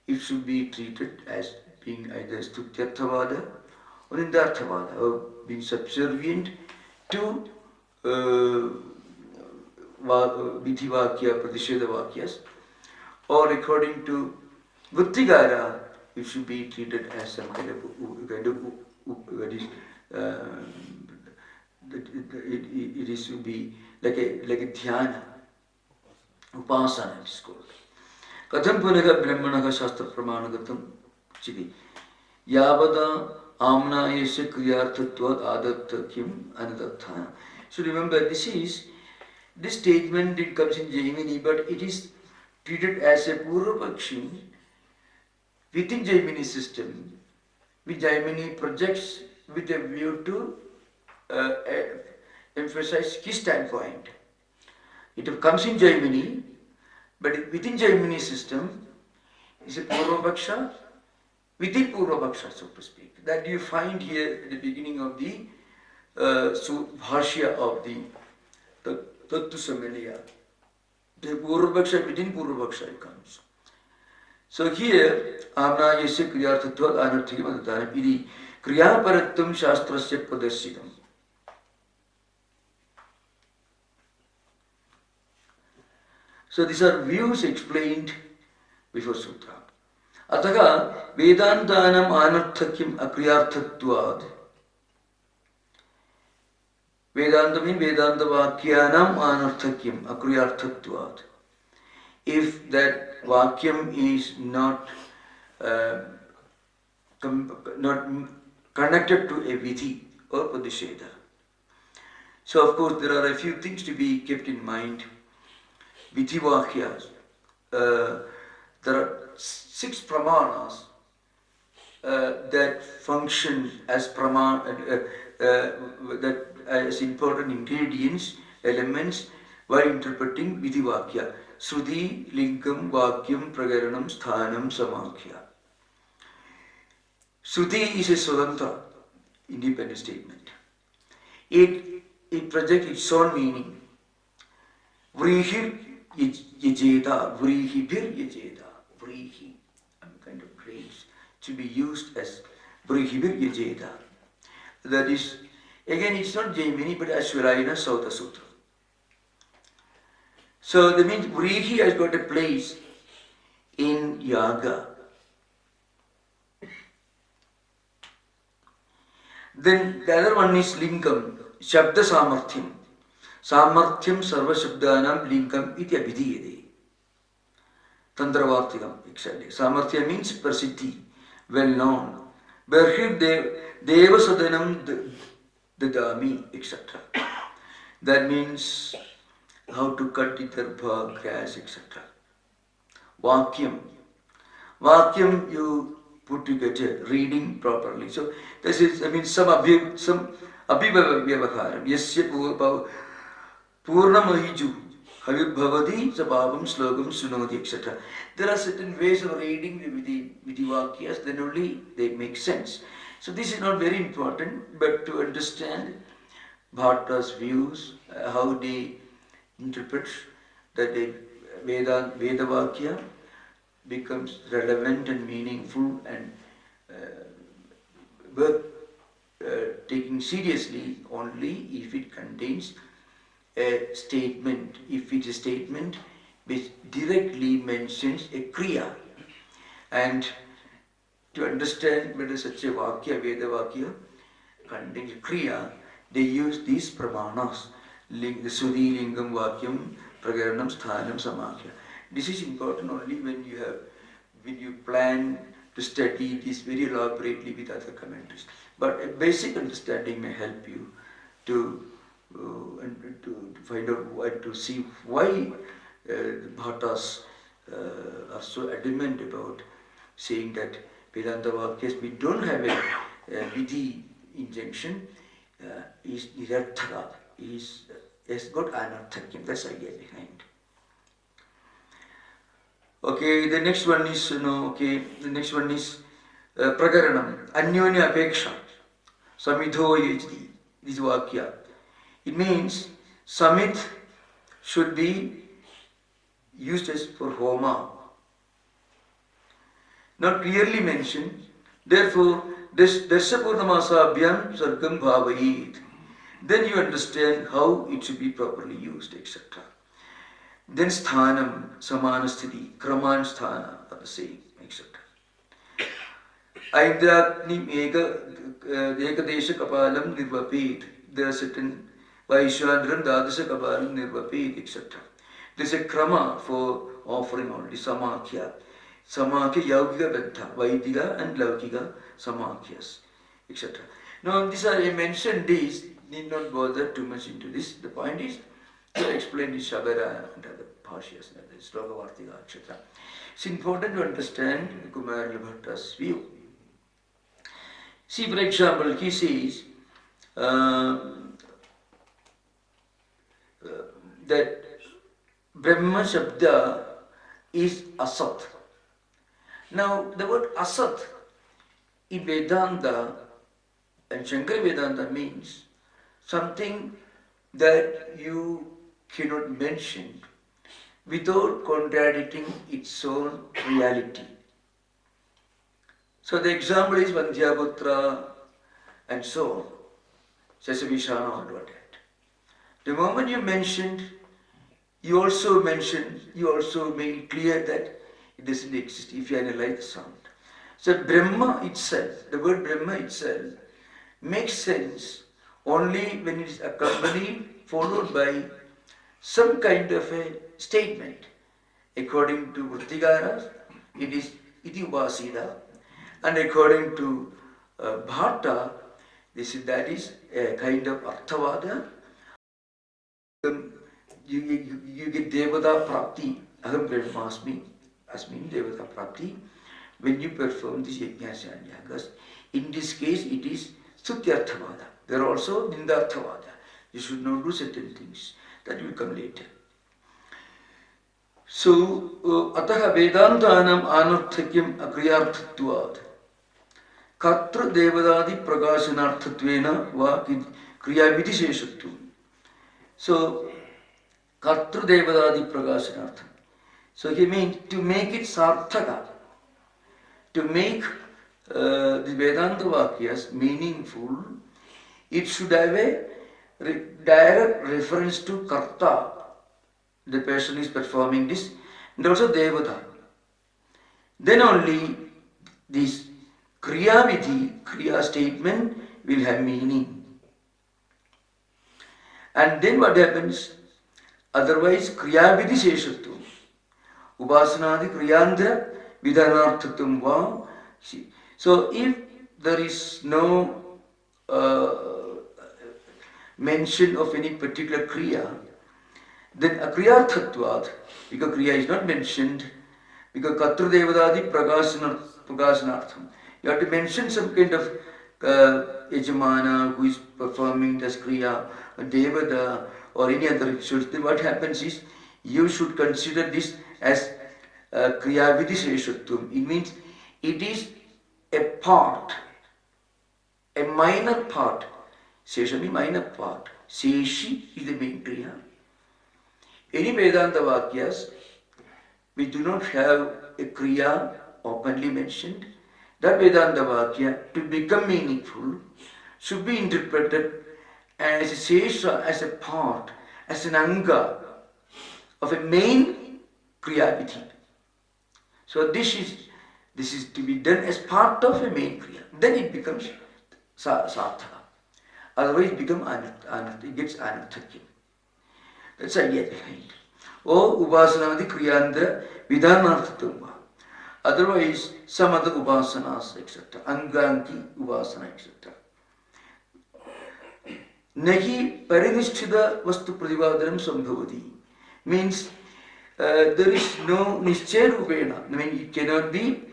it should be treated as being either Stutyarthavada or Indarthavada, or being subservient to Vidhi Vakya, Pratisheda Vakyas, or according to Vrittigara, it should be treated as some kind of it is to be like a dhyana, upasana it is called. Katham punaga brahmanaga shastra pramanagatam chidi. Yavada amnayesya kriyarthatvad adattakyam anadattha. So remember, this statement, it comes in Jaimini, but it is treated as a Purvapakshi within Jaimini system, which Jaimini projects with a view to emphasize his standpoint. It comes in Jaimini, but within Jaimini system is a Purvapaksha within Purvapaksha, so to speak. That you find here at the beginning of the Bhashya of the Tattwamayananda. The Purvapaksha within Purvapaksha comes. So here, Amna Yasya Kriyarthatvad Anarthikam Adatanam Idi Kriyaparattam Shastrasya Pradarshikam. So these are views explained before Sutra. Ataka Vedantanam Anarthakyam Akriyarthatvad. Vedanta means Vedanta Vakyanam Anarthakyam Akriyarthatvad. If that Vakyam is not connected to a Vidhi or Pradesheda. So of course there are a few things to be kept in mind. Vidhi Vakyas. There are 6 pramanas that function as that as important ingredients elements while interpreting Vidivakya. Sruti, Lingam, Vakyam, Prakaranam, Sthanam, Samakhya. Sruti is a Swatantra, independent statement. It projects its own meaning. Vrihir yajeda, vrihibhir yajeda. Vrihi, kind of grains, to be used as vrihibhir yajeda. That is, again, it's not Jaimini, but Ashwarayana Sauta Sutra. So that means Vrihi has got a place in Yaga. Then the other one is Lingam, Shabda Samarthyam. Samarthyam Sarva Shabdanam Lingam iti abhidiyade. Tantravartikam, exactly. Samarthya means prasiddhi, well known. Berhir Deva Sadanam Dadami, etc. That means how to cut the darbha, grass, etc. Vakyam. Vakyam you put together, reading properly. So this is, some abhivavakaram. Yasya purnamahiju havirbhavati sabhavam slogam sunoti, etc. There are certain ways of reading the Vakyas, then only they make sense. So this is not very important, but to understand Bhatta's views, how they interpret that the Veda Vakya becomes relevant and meaningful and worth taking seriously only if it contains a statement, if it's a statement which directly mentions a kriya. And to understand whether such a Vakya, Veda Vakya, contains a kriya, they use these pramanas, the Sruti, Lingam, Vakyam, Prakaranam, Sthanam, Samakhya. This is important only when you plan to study this very elaborately with other commentaries. But a basic understanding may help you to find out, to see why the Bhattas are so adamant about saying that Vedanta Vakyas, we don't have a Vidhi injunction, is Nirarthaka, has got Anarthakyam, that's the idea behind. Okay, the next one is, Prakaranam, Anyonya Apeksha, Samidho Yajdi, this Vakya. It means Samit should be used as for Homa. Not clearly mentioned, therefore, Darsapurnamasabhyam Sargam Bhavayit. Then you understand how it should be properly used, etc. Then Sthanam, Samanasthiti, Kraman Sthana are the same, etc. Aindrakni Ekadesha Kapalam Nirvapit. There are certain Vaishwadram Dadasha Kapalam Nirvapit, etc. There is a krama for offering only, Samakhya. Samakhya Yaugika Benta, Vaidika and Laukika Samakhyas, etc. Now, these are, I mentioned these, need not bother too much into this. The point is to explain the Shabara and other Bhashyas and the Sloka Vartika, etc. It's important to understand Kumarila Bhatta's view. See, for example, he says that Brahma Shabda is Asat. Now, the word Asat in Vedanta and Shankara Vedanta means something that you cannot mention without contradicting its own reality. So the example is Vandhyaputra and so on, Sasavishana and what that. The moment you mentioned, you also made it clear that it doesn't exist if you analyze the sound. So Brahma itself, the word Brahma itself, makes sense only when it is accompanied, followed by some kind of a statement. According to Vritikaras, it is iti upasida, and according to Bhatta, that is a kind of arthavada. You get devata prapti, aham brahmasmi, asmin devata prapti, when you perform this yajnas and yagas. In this case, it is stutyarthavada. There are also nindarthavada. You should not do certain things. That will come later. So, ataha Vedantanam anarthakyam akriyarthatvad Katra devadadi prakashanarthatvena va kriya vidisheshatvam. So, Katra devadadi prakashanartham. So he means to make it sarthaka, to make the Vedanta Vakyas meaningful, it should have a direct reference to Karta, the person is performing this, and also Devata. Then only this Kriya Vidhi, Kriya statement will have meaning. And then what happens? Otherwise, Kriya Vidhi Sheshatvam, Upasanadi Kriyandra Vidhanarthatam va. So if there is no mention of any particular Kriya, then akriyarthatvad, because Kriya is not mentioned, because Katra Devadadi Prakashanartham. You have to mention some kind of Yajamana who is performing this Kriya, Devada, or any other rituals. Then what happens is, you should consider this as Kriya Vidisheshatvam. It means it is a part, a minor part. Seshami, minor part. Seshi is the main Kriya. Any Vedanta Vakyas, we do not have a Kriya openly mentioned. That Vedanta Vakya, to become meaningful, should be interpreted as a Sesha, as a part, as an Anga of a main Kriya Vidhi. So this is to be done as part of a main Kriya. Then it becomes Sarthaka. Otherwise it becomes it gets Anarthakya. That's the idea behind. Or Upasanadi Kriyandra Vidhanarthatam. Otherwise, some other Upasanas, etc. Anganki Upasana, etc. Nahi Parinishchida Vastu Pradivadaram Sambhavati. Means there is no Nischaya Rupena. I mean, it cannot be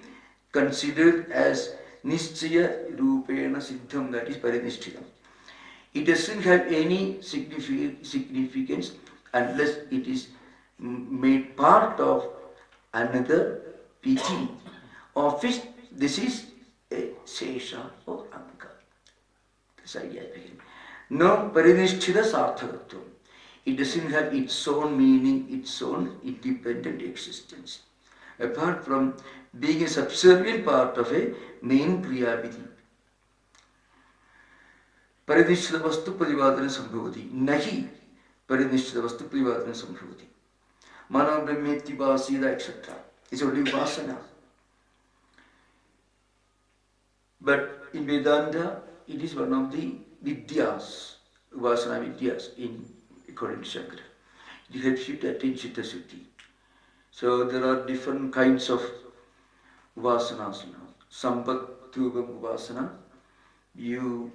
considered as Nischaya Rupena Siddham, that is Parinishchidam. It doesn't have any significance unless it is made part of another piti, of which this is a Sesha or Anga. This idea again. No Parinishchida Sarthakatvam. It doesn't have its own meaning, its own independent existence, apart from being a subservient part of a main Kriya Vidhi. Parinishchida Vastu Pradivadana Sambhavati. Nahi Parinishchida Vastu Pradivadana Sambhavati. Mana Brahmeti Vasida, etc. It's only Vasana. But in Vedanta, it is one of the Vidyas, Vasana Vidyas, according to Shankara. It helps you to attain Chitta Suddhi. So there are different kinds of Vasanas. Sampatthubam Vasana. You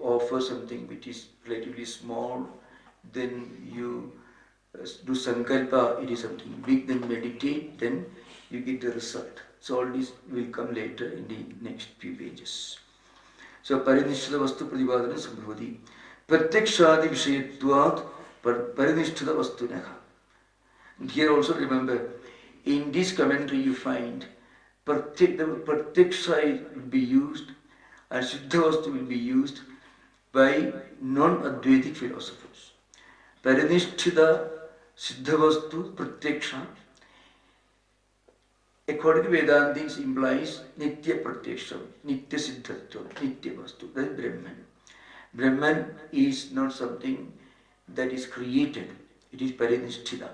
offer something which is relatively small, then you do sankalpa, it is something big, then meditate, then you get the result. So all this will come later in the next few pages. So Parinishchada Vastu Pradivadana Sambhavati. Pratyakshadi Vishayatvat Parinishchada Vastu Naha. Here also remember, in this commentary you find the Pratyaksha will be used and Siddhavastu will be used by non-Advaitic philosophers. Parinishchida Siddhavastu Pratyaksha, according to Vedantics, implies Nitya Pratyaksha, Nitya Siddhatva, Nitya Vastu, that is Brahman. Brahman is not something that is created, it is Parinishchida.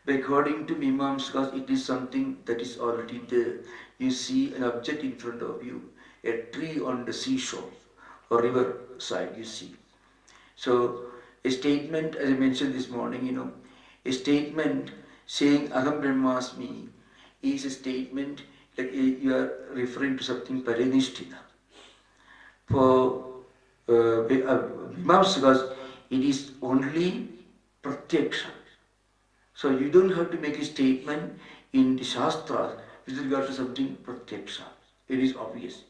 But according to Mimamsakas, it is something that is already there. You see an object in front of you, a tree on the seashore or river side, you see. So a statement, as I mentioned this morning, a statement saying Aham Brahmasmi is a statement like you are referring to something Parinishthita. For Mimamsakas, it is only Pratyaksha. So you don't have to make a statement in the Shastras with regard to something Pratyaksha. It is obvious.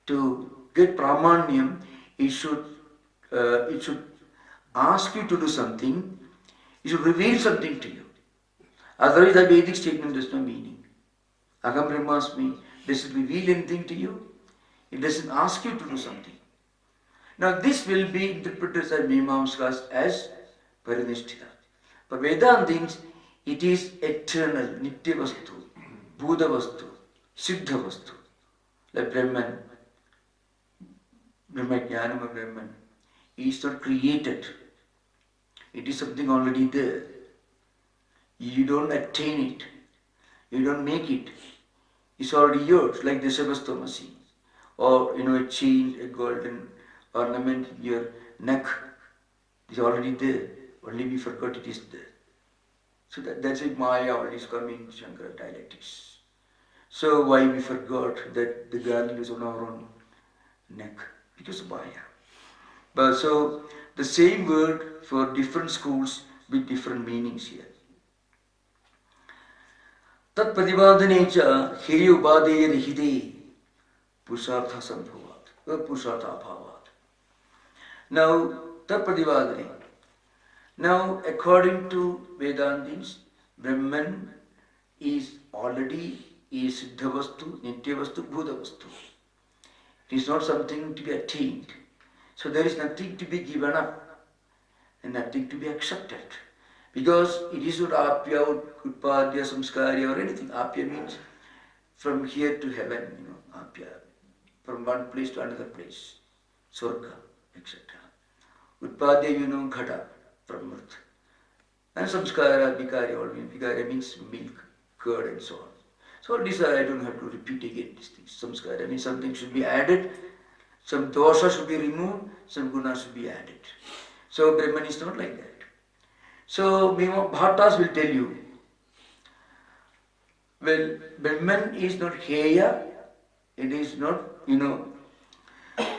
To get Pramanyam, it should ask you to do something, it should reveal something to you. Otherwise, the Vedic statement has no meaning. Aham Brahmasmi, does it reveal anything to you? It doesn't ask you to do something. Now, this will be interpreted by Mimamsakas as Parinishthita. For Vedantins, it is eternal, Nitya Vastu, Buddha Vastu, Siddha Vastu, like Brahman, Brahmajnanam Brahman. It is not created. It is something already there. You don't attain it. You don't make it. It's already yours, like the Sabastomasi. Or, a chain, a golden ornament in your neck. It's already there. Only we forgot it is there. So that's it, Maya always coming in Shankara dialectics. So why we forgot that the garland is on our own neck? Because of Maya. But so the same word for different schools with different meanings here. Tat pradivadanecha heya ubadeye rihide pusartha sambhavat, pusartha bhavat. Now, tat pradivadane. Now, according to Vedantins, Brahman is already a Siddha Vastu, Nitya Vastu, Bhuta Vastu. It is not something to be attained. So there is nothing to be given up and nothing to be accepted. Because it is not Apya, Utpadya, Samskarya or anything. Apya means from here to heaven, Apya. From one place to another place. Swarga, etc. Utpadya, Ghata, from earth. And Samskara, Vikarya, all Vikarya means milk, curd and so on. So all these I don't have to repeat again these things. Samskara means something should be added, some dosha should be removed, some guna should be added. So Brahman is not like that. So Bhattas will tell you, well, Brahman is not Heya, it is not,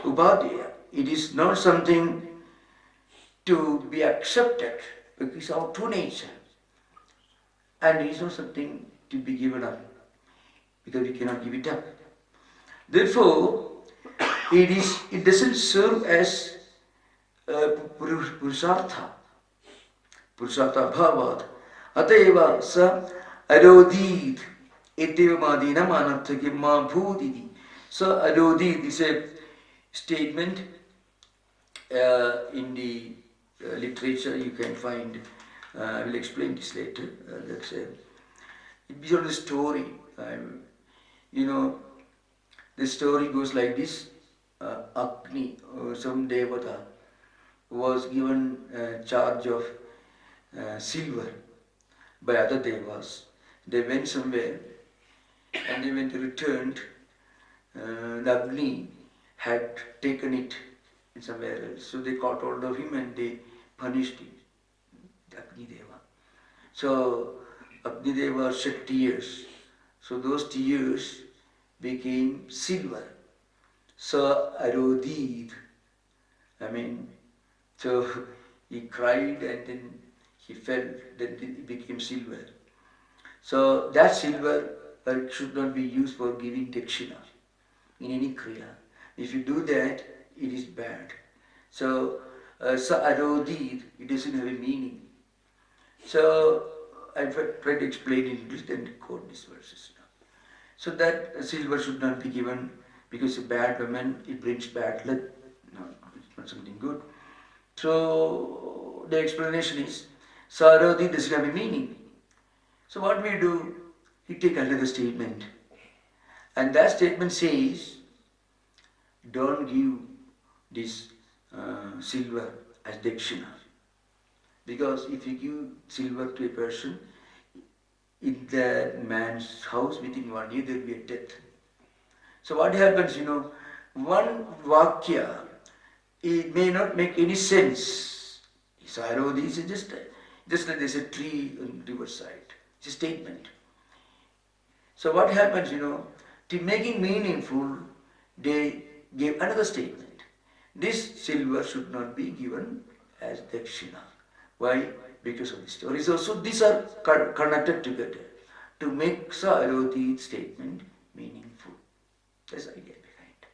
Ubhadya. It is not something to be accepted because it's our true nature. And it is not something to be given up because we cannot give it up. Therefore, it doesn't serve as Purusartha bhavat. Ateva sa arodid eteva madina manarthake ma bhudidi. So arodid is a statement in the literature you can find. I will explain this later. That's it's on the story. The story goes like this. Agni, some devata, was given charge of silver by other devas. They went somewhere and when they returned, the Agni had taken it somewhere else. So they caught hold of him and they punished him, the Agni Deva. So Agni Deva shed tears. So those tears became silver. So arodid. So he cried and then he fell, then it became silver. So that silver should not be used for giving dakshina in any kriya. If you do that, it is bad. So arodid, it doesn't have a meaning. So I tried to explain in English, then quote these verses now. So that silver should not be given because a bad woman, it brings bad luck. No, it's not something good. So the explanation is, Sarodi doesn't have a meaning. So what we do, we take another statement. And that statement says, don't give this silver as dakshina. Because if you give silver to a person, in that man's house within 1 year there will be a death. So what happens, one vakya, it may not make any sense. Sarodi is just like there's a tree on the riverside. It's a statement. So what happens, to make it meaningful, they gave another statement. This silver should not be given as dakshina. Why? Because of the story. So these are connected together to make Sarodi statement meaningful. That's the idea behind.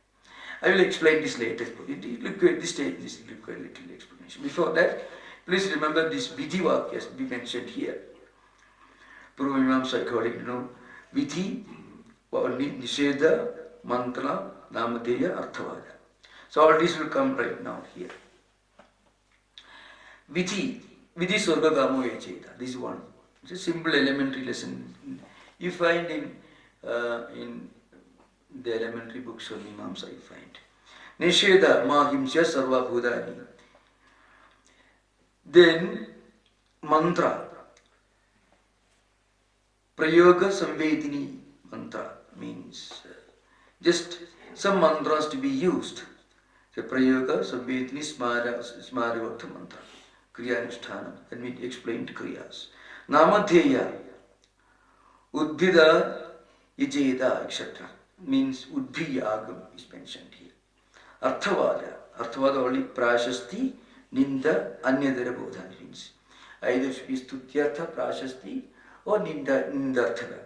I will explain this later. It requires this stage, this requires little explanation. Before that, please remember this Vidhi Vakyas we mentioned here. Purvamimamsa according to Vidhi, Nisheda, Mantra, Namadeya, Arthavada. So all this will come right now here. Vidhi Swarga Kamo Echeda. This is one. It's a simple elementary lesson. You find in the elementary books of Mimamsa, you find. Nisheda Mahimsya Sarva Bhudani. Then mantra. Prayoga Samvedini mantra means just some mantras to be used. So Prayoga Samvedini Smarivakta mantra. Kriya Anushthanam. That means explained Kriyas. Namatheya Udbhida Yajeda, etc. Means Udbhiyagam is mentioned here. Arthavada only Prashasti, Ninda, Anyadara Bodha means either should be Stutyartha, Prashasti or Nindartha.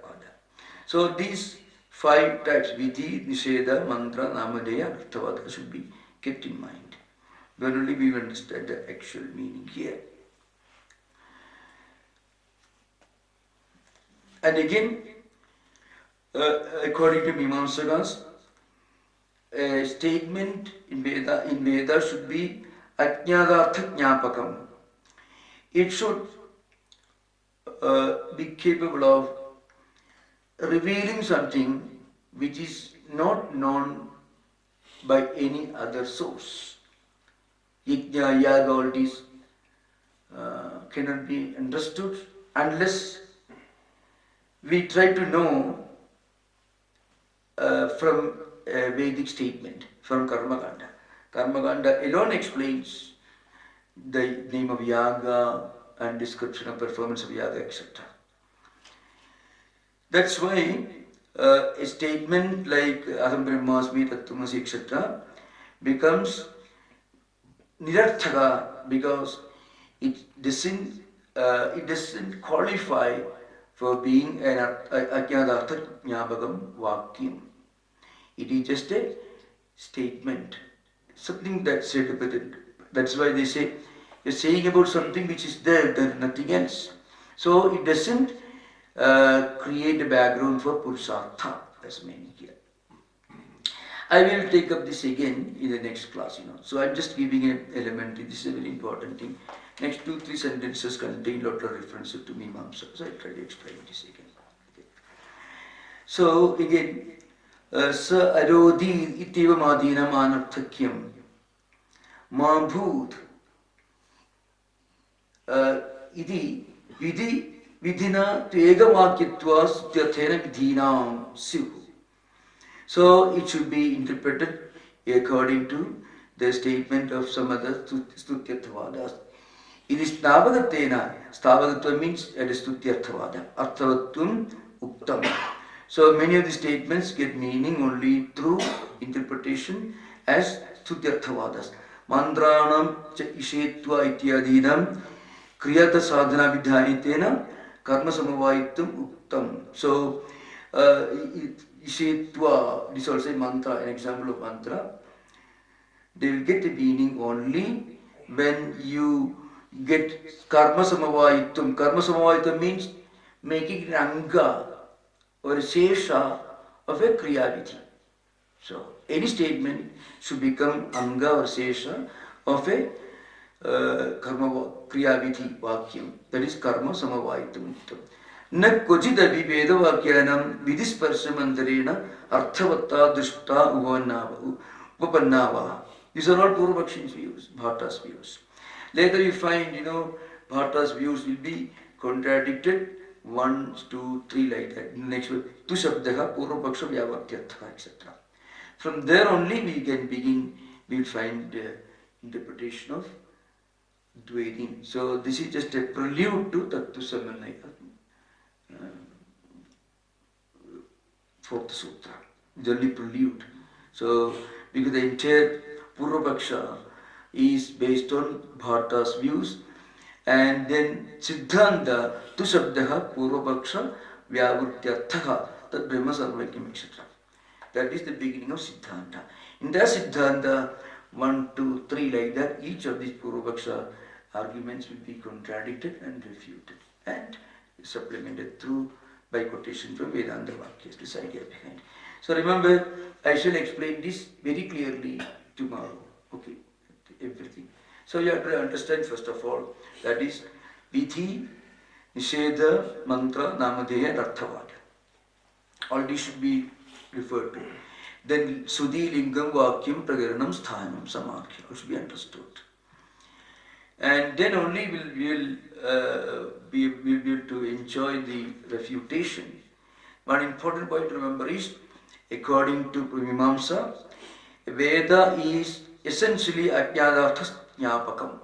So these 5 types, Vidhi, Nisheda, Mantra, Namadeya, Arthavada should be kept in mind. When only we understand the actual meaning here. And again, according to Mimamsakas, a statement in Veda should be Ajñādartha Jñāpakam. It should be capable of revealing something which is not known by any other source. Yajna, yaga, all these cannot be understood unless we try to know from a Vedic statement, from Karma Kanda. Karma Kanda alone explains the name of yaga and description of performance of yaga, etc. That's why a statement like Aham Brahmasmi, Tattwamasi, etc. becomes nirarthaka because it doesn't qualify for being an Ajñādartha Jñāpakam Vakyam. It is just a statement, something that's said about it. That's why they say, you're saying about something which is there, there's nothing else. So it doesn't create a background for Purusartha, that's meaning here. I will take up this again in the next class, So I'm just giving an elementary, this is a very important thing. Next 2-3 sentences contain lot of references to Mimamsa, so I'll try to explain this again. Okay. So again, Sa Arodi Itiva Madina Manarthakyam Ma Bhut Idi Vidhina Tvegamakyatva Sutyathena Vidhinam Sivu. So it should be interpreted according to the statement of some other Stutyarthavadas. It is Stavagatena. Stavagatva means it is Stutyarthavada. Arthavatvam Uktam. So many of the statements get meaning only through interpretation as Stutyarthavadas. Mandranam cha ishetva ityadinam kriyata sadhana vidhanitena karma samavaitam uktam. So ishetva, this is also a mantra, an example of mantra. They will get a meaning only when you get karma samavaitam. Karma samavaitam means making an anga or a shesha of a kriya vidhi. So any statement should become anga or shesha of a karma kriya vidhi vakyam. That is karma samavaitam. Na kvachida viveda vakyanam vidhisparsamantarena arthavatta drishta upannava. These are all Purvapakshins views, Bhatta's views. Later you find, Bhatta's views will be contradicted 1, 2, 3 like that. Next one, Tu Shabdaha, Purvapaksha Vyavatyartha, etc. From there only we can begin, we will find the interpretation of Dvaitin. So this is just a prelude to Tattva Samanaya, 4th Sutra. The only prelude. So because the entire Purvapaksha is based on Bhatta's views, and then Siddhanta Tu Shabdaha Purvapaksha Vyavrutyartha Tad Brahma Sarvaikam, etc. That is the beginning of Siddhanta. In that Siddhanta, 1, 2, 3 like that, each of these Purvapaksha arguments will be contradicted and refuted and supplemented through by quotation from Vedanta Vakyas, this idea behind. So remember, I shall explain this very clearly tomorrow. Okay, everything. So you have to understand first of all, that is Vidhi, Nisheda, Mantra, Namadeya, and Arthavada. All these should be referred to. Then Sudhi, Lingam, Vakyam, Pragaranam, Sthanam, Samakhya should be understood. And then only we will be able to enjoy the refutation. One important point to remember is, according to Mimamsa, Veda is essentially Ajnadartha Jnapakam.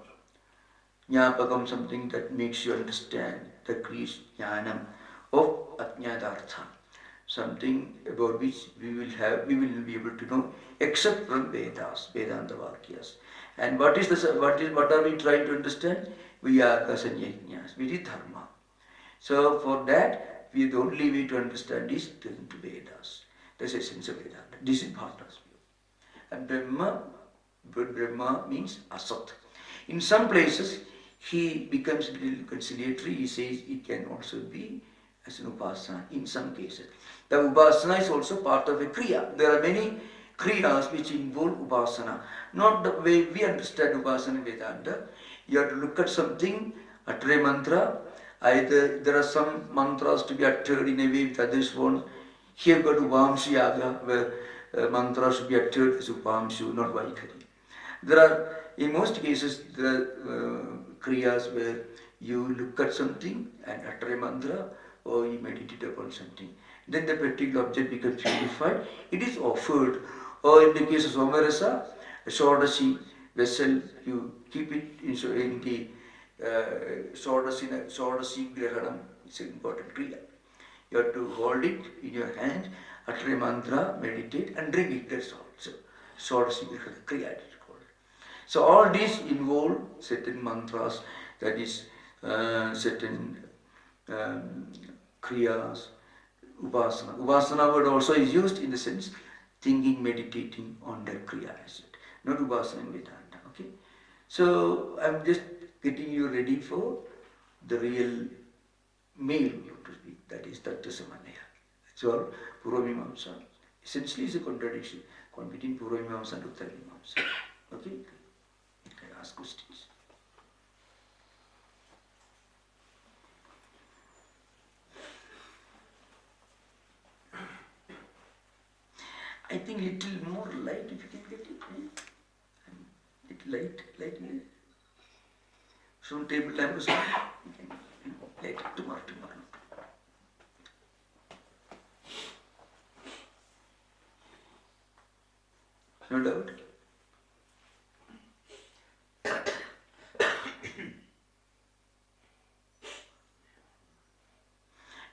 Jnapakam, something that makes you understand, that creates jnanam of Ajnadartha. Something about which we will be able to know except from Vedas, Vedanta Vakyas. And what are we trying to understand? Viyagas and yajnas, Vidi Dharma. So for that, the only way to understand is to Vedas. That's the essence of Vedanta. This is Bharata's view. And Brahma means Asat. In some places, he becomes a little conciliatory. He says it can also be as an upasana in some cases. The upasana is also part of a kriya. There are many kriyas which involve upasana. Not the way we understand upasana in Vedanta. You have to look at something, utter a mantra. Either there are some mantras to be uttered in a way which others won't. Here go to Vamshi Yaga, where mantras should be uttered as Upamshu, not Vaikhari. There are, in most cases, there are kriyas where you look at something and utter a mantra, or you meditate upon something. Then the particular object becomes purified. It is offered. Or in the case of Somarasa, a Shodashi vessel, you keep it in the Shodashi Grahanam. It's an important kriya. You have to hold it in your hand, utter a mantra, meditate, and drink it. That's all. So, Shodashi Grahana kriya it is called. So all these involve certain mantras, that is certain kriyas, upasana. Upasana word also is used in the sense thinking, meditating on that kriya as it, not upasana in Vedanta. Okay? So I'm just getting you ready for the real meal, to speak, that is Tattvasamannaya. It's all Purvamimamsa. Essentially it's a contradiction between Purvamimamsa and Uttaramimamsa. Okay? You can ask questions. I think little more light if you can get it. Little light. Some table lamp or something. Later, tomorrow. No doubt.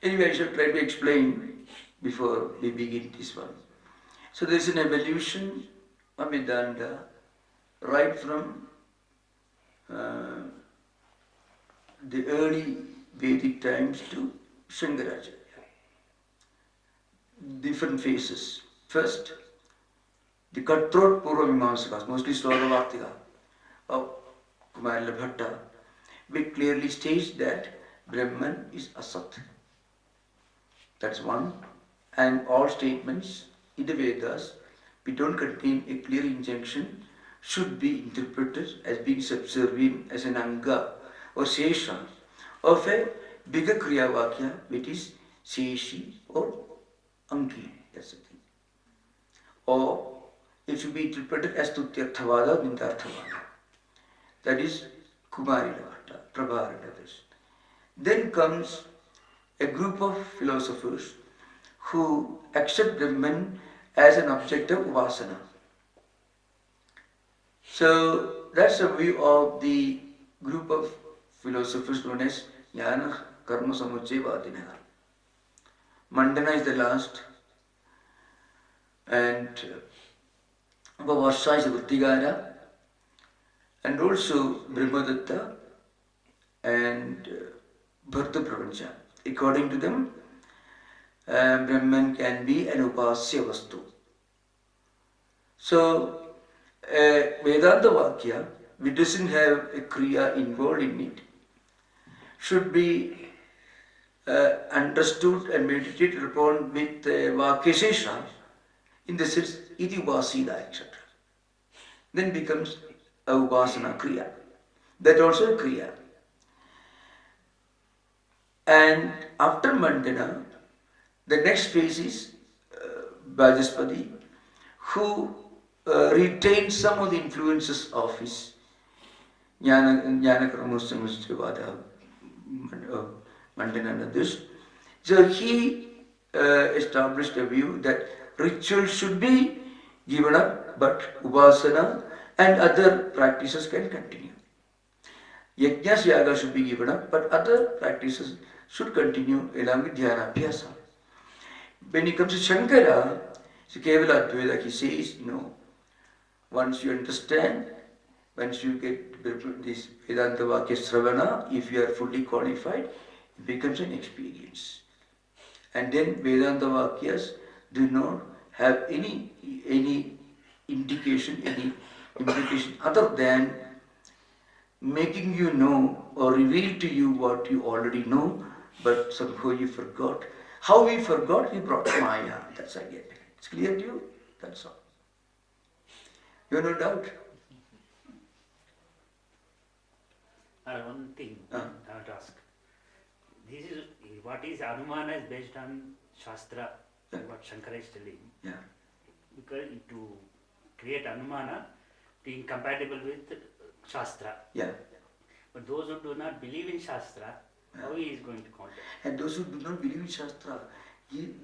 Anyway, I shall try to explain before we begin this one. So there is an evolution of Vedanta right from the early Vedic times to Shankaracharya. Different phases. First, the cutthroat Purvamimamsakas, mostly Swaravatika of Kumarila Bhatta, which clearly states that Brahman is Asat. That's one. And all statements in the Vedas which don't contain a clear injunction should be interpreted as being subservient as an anga or sesha of a bigger kriya vakya, which is seshi or anki. That's the thing. Or it should be interpreted as tutyarthavada, vindarthavada. That is Kumari Lavata, Prabhara and others. Then comes a group of philosophers who accept Brahman as an object of upasana. So that's a view of the group of philosophers known as Jnana Karma Samuccayavadinaha. Mandana is the last, and Bhavasya is the Vrittigara, and also Brahmadatta and Bharta Prapancha. According to them, Brahman can be an upasya vastu. So, Vedanta Vakya, which doesn't have a Kriya involved in it, should be understood and meditated upon with Vakyasesha in the sense iti upasida, etc. Then becomes a upasana Kriya. That also a Kriya. And after Mandana, the next phase is Vajaspati, who retains some of the influences of his Jnanakarmastamustravada Mandana and this. So he established a view that ritual should be given up, but upasana and other practices can continue. Yajnas yaga should be given up, but other practices should continue along with dhyana abhyasa. When it comes to Shankara, so Kevala Advaita, he says, no, once you understand, once you get this Vedanta Vakya Sravana, if you are fully qualified, it becomes an experience. And then Vedanta Vakyas do not have any indication, any implication other than making you know or reveal to you what you already know, but somehow you forgot. How we forgot? We brought Maya. That's again. It's clear to you? That's all. You have no doubt? One thing I have to ask. This is what is Anumana is based on Shastra, what Shankara is telling. Yeah. Because to create Anumana, being compatible with Shastra. Yeah. But those who do not believe in Shastra, how he is going to contact? And those who do not believe in Shastra,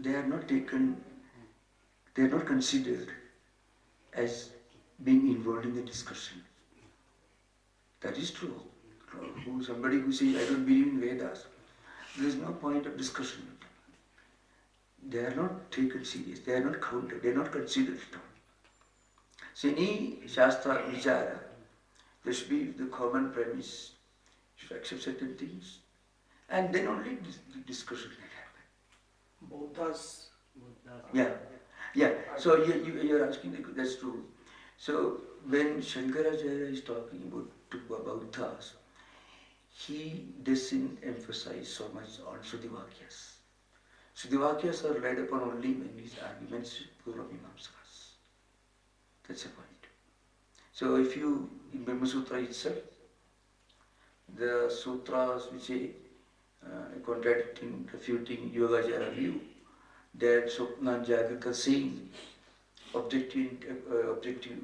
they are not taken, they are not considered as being involved in the discussion. That is true. Somebody who says, I don't believe in Vedas, there is no point of discussion. They are not taken serious, they are not counted, they are not considered at all. So any Shastra Vichara, there should be the common premise, you should accept certain things, and then only the discussion can happen. Buddhas. Yeah. So you are asking, that's true. So when Shankaracharya is talking about Buddhas, he doesn't emphasize so much on Srudivakyas. Srudivakyas are relied upon only when his arguments with Purvamimamsakas. That's the point. So if you, in Brahma Sutra itself, the sutras which say contradicting, refuting Yogacara view, that Swapna Jagrita saying objective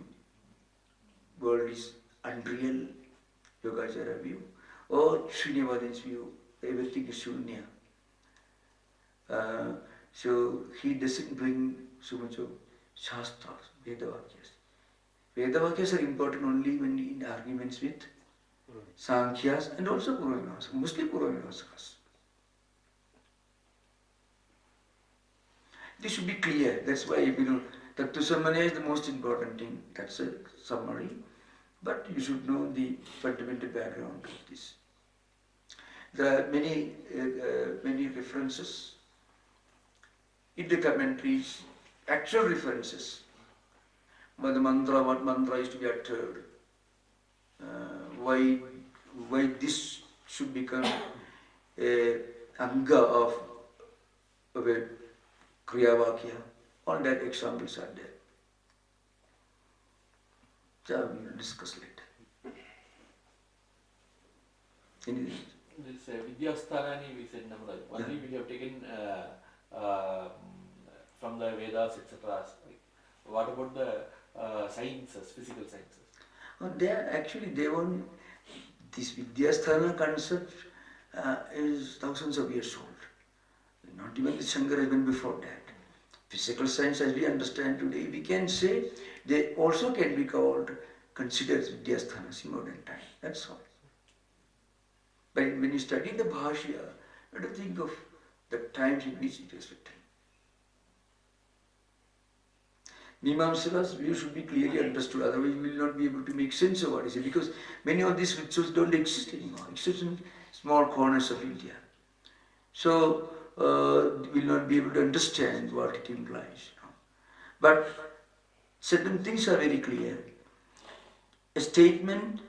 world is unreal, Yogacara view, or Srinivadin's view, everything is Shunya. So he doesn't bring so much of Shastras, Vedavakyas. Vedavakyas are important only when in arguments with Sankhyas and also Purvamimamsakas, mostly Purvamimamsakas. This should be clear. That's why, Tattvasamanya is the most important thing. That's a summary. But you should know the fundamental background of this. There are many references in the commentaries, actual references. But the mantra, what mantra is to be uttered, why this should become a anga of a Kriya Vakya. All that examples are there. So we will discuss later. Anything? This Vidyasthanani we said, only we have taken from the Vedas, etc. What about the sciences, physical sciences? They want this Vidyasthana concept is thousands of years old. Not even the Shankara, even before that. Physical science as we understand today, we can say they also can be considered Vidyasthanas in modern time. That's all. But when you study the Bhashya, you have to think of the times in which it was written. Mimamsakas' view should be clearly understood, otherwise we will not be able to make sense of what is it, because many of these rituals don't exist anymore, exist in small corners of India. So, we will not be able to understand what it implies. But certain things are very clear. A statement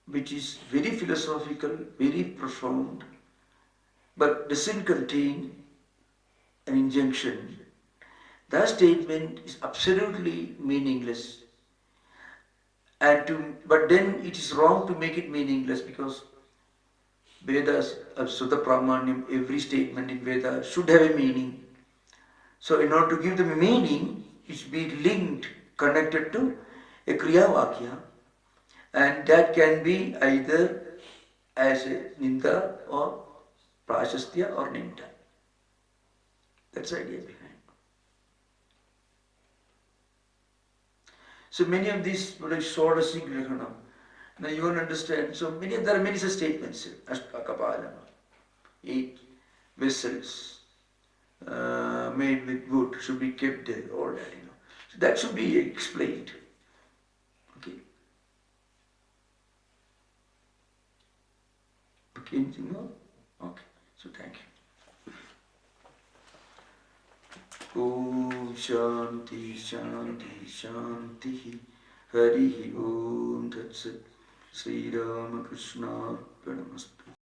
which is very philosophical, very profound, but doesn't contain an injunction, that statement is absolutely meaningless. But then it is wrong to make it meaningless, because Vedas, Sutra Pramanyam, every statement in Veda should have a meaning. So in order to give them a meaning, it should be linked, connected to a Kriya Vakya, and that can be either as a Ninda or Prashastya or Ninda. That's the idea behind. So many of these, like Shodasi Grahanam, now you want to understand, so there are many such statements, Ashtakapalama, 8 vessels made with wood should be kept there, all that, So that should be explained. Okay. Okay, anything more? Okay, so thank you. Om Shanti Shanti Shanti Hari Om Tat Sat Sri Ramakrishna Arpanamastu.